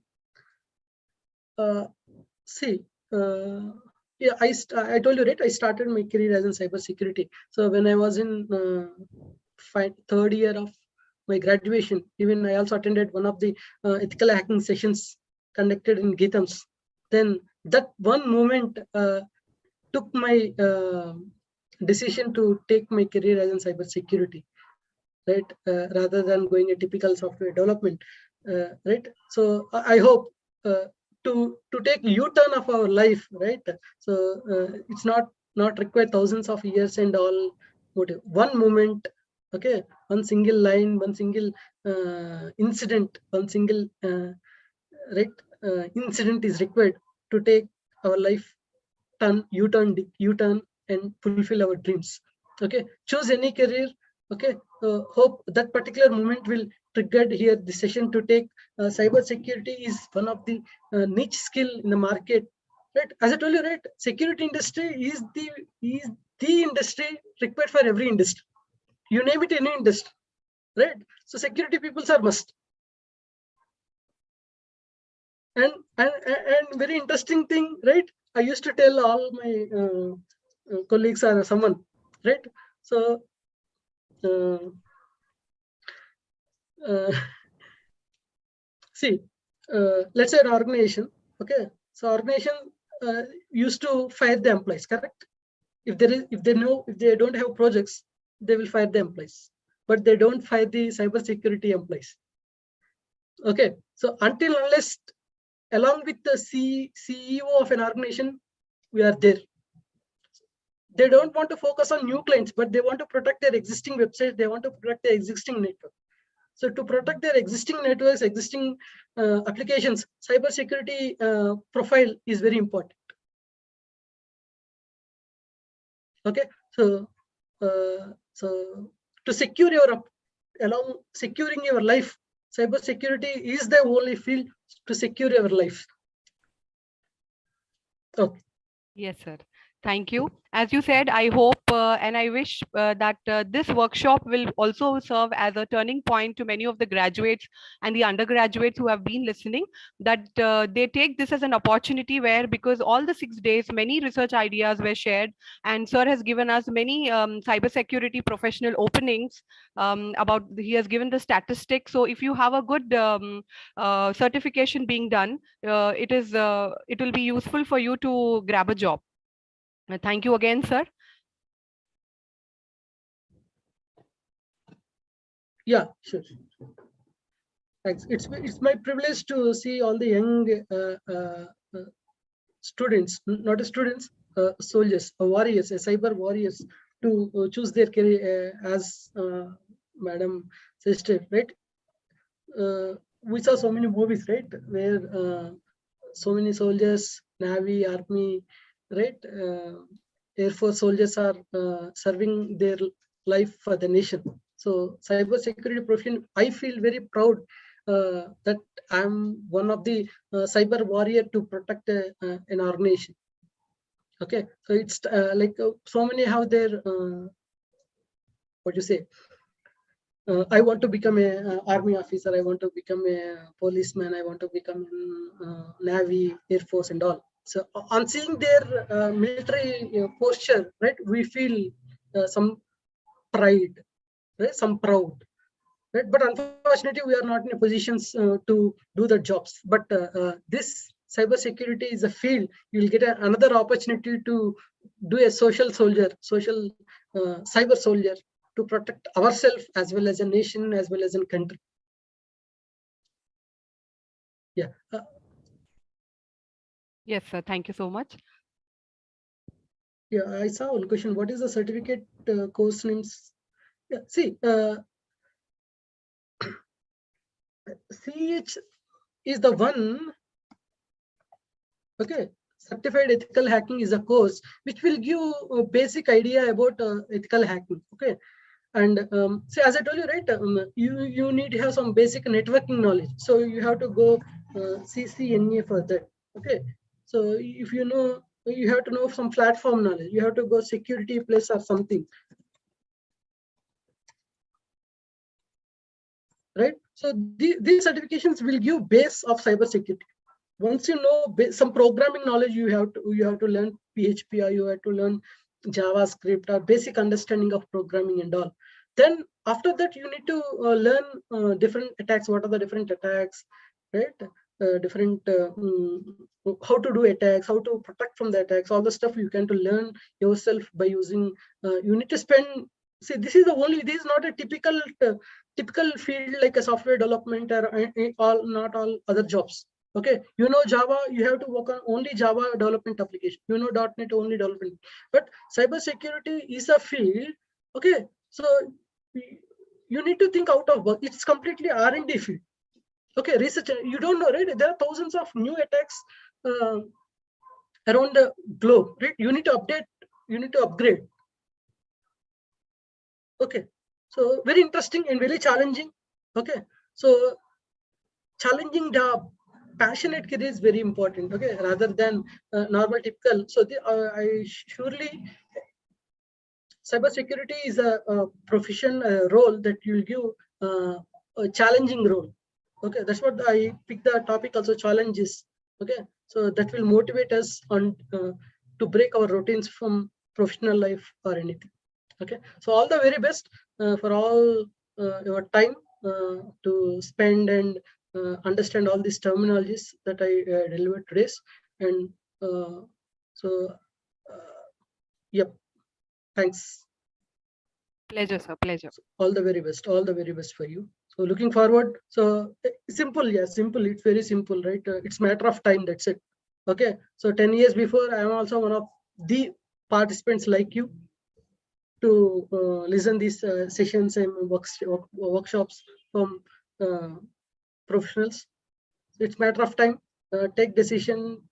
B: see, yeah, I told you, right? I started my career as in cybersecurity. So when I was in third year of my graduation, even I also attended one of the ethical hacking sessions conducted in Geetams. Then that one moment took my decision to take my career as in cybersecurity, right? Rather than going a typical software development, right? So I hope to take U-turn of our life, right? So it's not require thousands of years and all. One moment, okay, one single line, one single incident, one single incident is required to take our life U-turn and fulfill our dreams. Okay, choose any career. Okay, hope that particular moment will trigger here the session to take cyber security is one of the niche skill in the market, right? As I told you, right, security industry is the industry required for every industry. You name it, any industry, right? So security people are must. And very interesting thing, right? I used to tell all my colleagues or someone, right? So see, let's say an organization, okay? So organization used to fire the employees, correct? If they don't have projects, they will fire the employees, but they don't fire the cybersecurity employees. Okay, so until unless along with the CEO of an organization, we are there. They don't want to focus on new clients, but they want to protect their existing websites. They want to protect their existing network. So to protect their existing networks, existing applications, cybersecurity profile is very important. Okay, so to secure securing your life, cybersecurity is the only field to secure your life. Okay.
A: Yes, sir. Thank you. As you said, I hope and I wish that this workshop will also serve as a turning point to many of the graduates and the undergraduates who have been listening, that they take this as an opportunity where, because all the 6 days, many research ideas were shared, and Sir has given us many cybersecurity professional openings he has given the statistics. So if you have a good certification being done, it will be useful for you to grab a job. Thank you again, sir.
B: Yeah, sure. Thanks. It's my privilege to see all the young students, not students, soldiers, warriors, cyber warriors, to choose their career as Madam Sister, right? We saw so many movies, right, where so many soldiers, Navy, Army, right, Air Force soldiers are serving their life for the nation. So cyber security profession, I feel very proud that I'm one of the cyber warrior to protect an organization. Okay, so it's like so many have their what you say. I want to become a army officer. I want to become a policeman. I want to become Navy, Air Force, and all. So on seeing their military posture, right, we feel some pride, right, some proud, right. But unfortunately, we are not in a positions to do the jobs. But this cybersecurity is a field. You will get another opportunity to do a social cyber soldier, to protect ourselves as well as a nation, as well as a country. Yeah.
A: Yes, sir. Thank you so much.
B: Yeah, I saw one question. What is the certificate course names? Yeah, see, CH is the one. Okay, certified ethical hacking is a course which will give a basic idea about ethical hacking. Okay, and see, as I told you, right, you need to have some basic networking knowledge. So you have to go CCNA for that. Okay, so if you know, you have to know some platform knowledge. You have to go security plus or something, right? So these certifications will give base of cybersecurity. Once you know some programming knowledge, you have to learn PHP, or you have to learn JavaScript, or basic understanding of programming and all. Then after that, you need to learn different attacks. What are the different attacks, right? How to do attacks, how to protect from the attacks, all the stuff you can to learn yourself by using. You need to spend. See, this is not a typical field like a software development or not all other jobs. Okay, you know Java, you have to work on only Java development application. You know .NET only development, but cybersecurity is a field. Okay, so you need to think out of box. It's completely R&D field. Okay, research. You don't know, right? There are thousands of new attacks around the globe, right? You need to update. You need to upgrade. Okay, so very interesting and very challenging. Okay, so challenging job, passionate career is very important. Okay, rather than normal typical. So I surely cybersecurity is a profession role that you'll give a challenging role. Okay, that's what I picked the topic also, challenges. Okay, so that will motivate us on to break our routines from professional life or anything. Okay, so all the very best for all your time to spend and understand all these terminologies that I delivered today. And yep, thanks.
A: Pleasure, sir. Pleasure.
B: All the very best. All the very best for you. So looking forward. So simple, yeah, simple. It's very simple, right? It's matter of time. That's it. Okay. So 10 years before, I am also one of the participants like you to listen these sessions and workshops from professionals. It's matter of time. Take decision.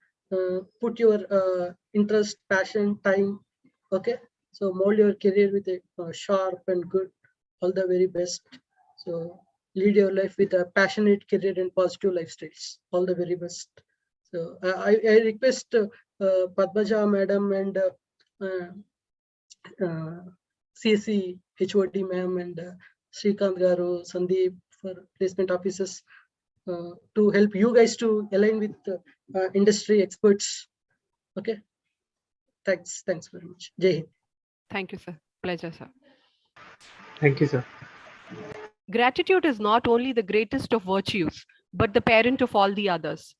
B: Put your interest, passion, time. Okay. So mold your career with a sharp and good. All the very best. So lead your life with a passionate career and positive lifestyles. All the very best. So I request Padmaja madam and CSE, HOD ma'am, and Srikanth Garu, Sandeep for placement officers to help you guys to align with industry experts. Okay. Thanks very much. Jai Hind.
A: Thank you, sir. Pleasure, sir.
E: Thank you, sir.
A: Gratitude is not only the greatest of virtues, but the parent of all the others.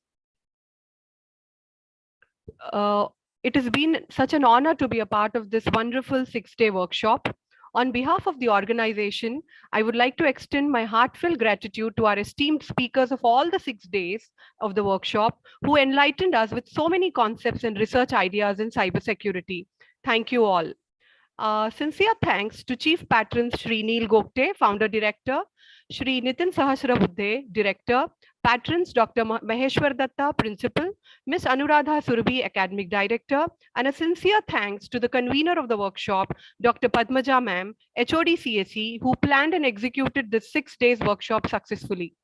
A: It has been such an honor to be a part of this wonderful 6-day workshop. On behalf of the organization, I would like to extend my heartfelt gratitude to our esteemed speakers of all the 6 days of the workshop, who enlightened us with so many concepts and research ideas in cybersecurity. Thank you all. Sincere thanks to Chief Patrons Shri Neel Gokte, Founder Director, Shri Nitin Sahasrabudhe, Director, Patrons Dr. Maheshwar Datta, Principal, Ms. Anuradha Surabhi, Academic Director, and a sincere thanks to the convener of the workshop, Dr. Padmaja Ma'am, HOD CSE, who planned and executed this 6 days workshop successfully.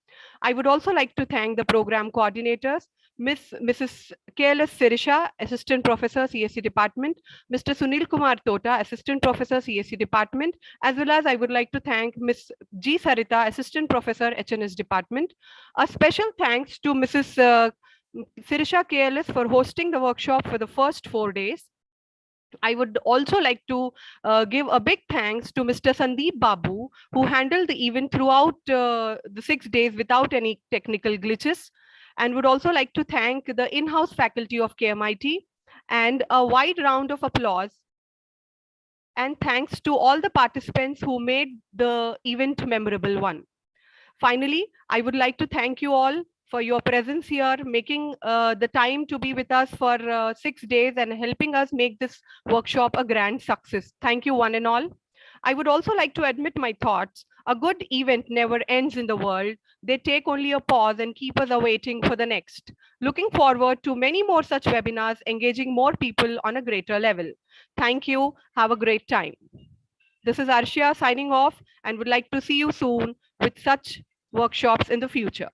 A: I would also like to thank the program coordinators, Mrs. KLS Sirisha, Assistant Professor, CSE Department, Mr. Sunil Kumar Tota, Assistant Professor, CSE Department, as well as I would like to thank Ms. G. Sarita, Assistant Professor, HNS Department. A special thanks to Mrs. Sirisha KLS for hosting the workshop for the first 4 days. I would also like to give a big thanks to Mr. Sandeep Babu, who handled the event throughout the 6 days without any technical glitches, and would also like to thank the in-house faculty of KMIT, and a wide round of applause and thanks to all the participants who made the event memorable one. Finally, I would like to thank you all for your presence here, making the time to be with us for 6 days and helping us make this workshop a grand success. Thank you one and all. I would also like to admit my thoughts. A good event never ends in the world. They take only a pause and keep us awaiting for the next. Looking forward to many more such webinars, engaging more people on a greater level. Thank you. Have a great time. This is Arshia signing off and would like to see you soon with such workshops in the future.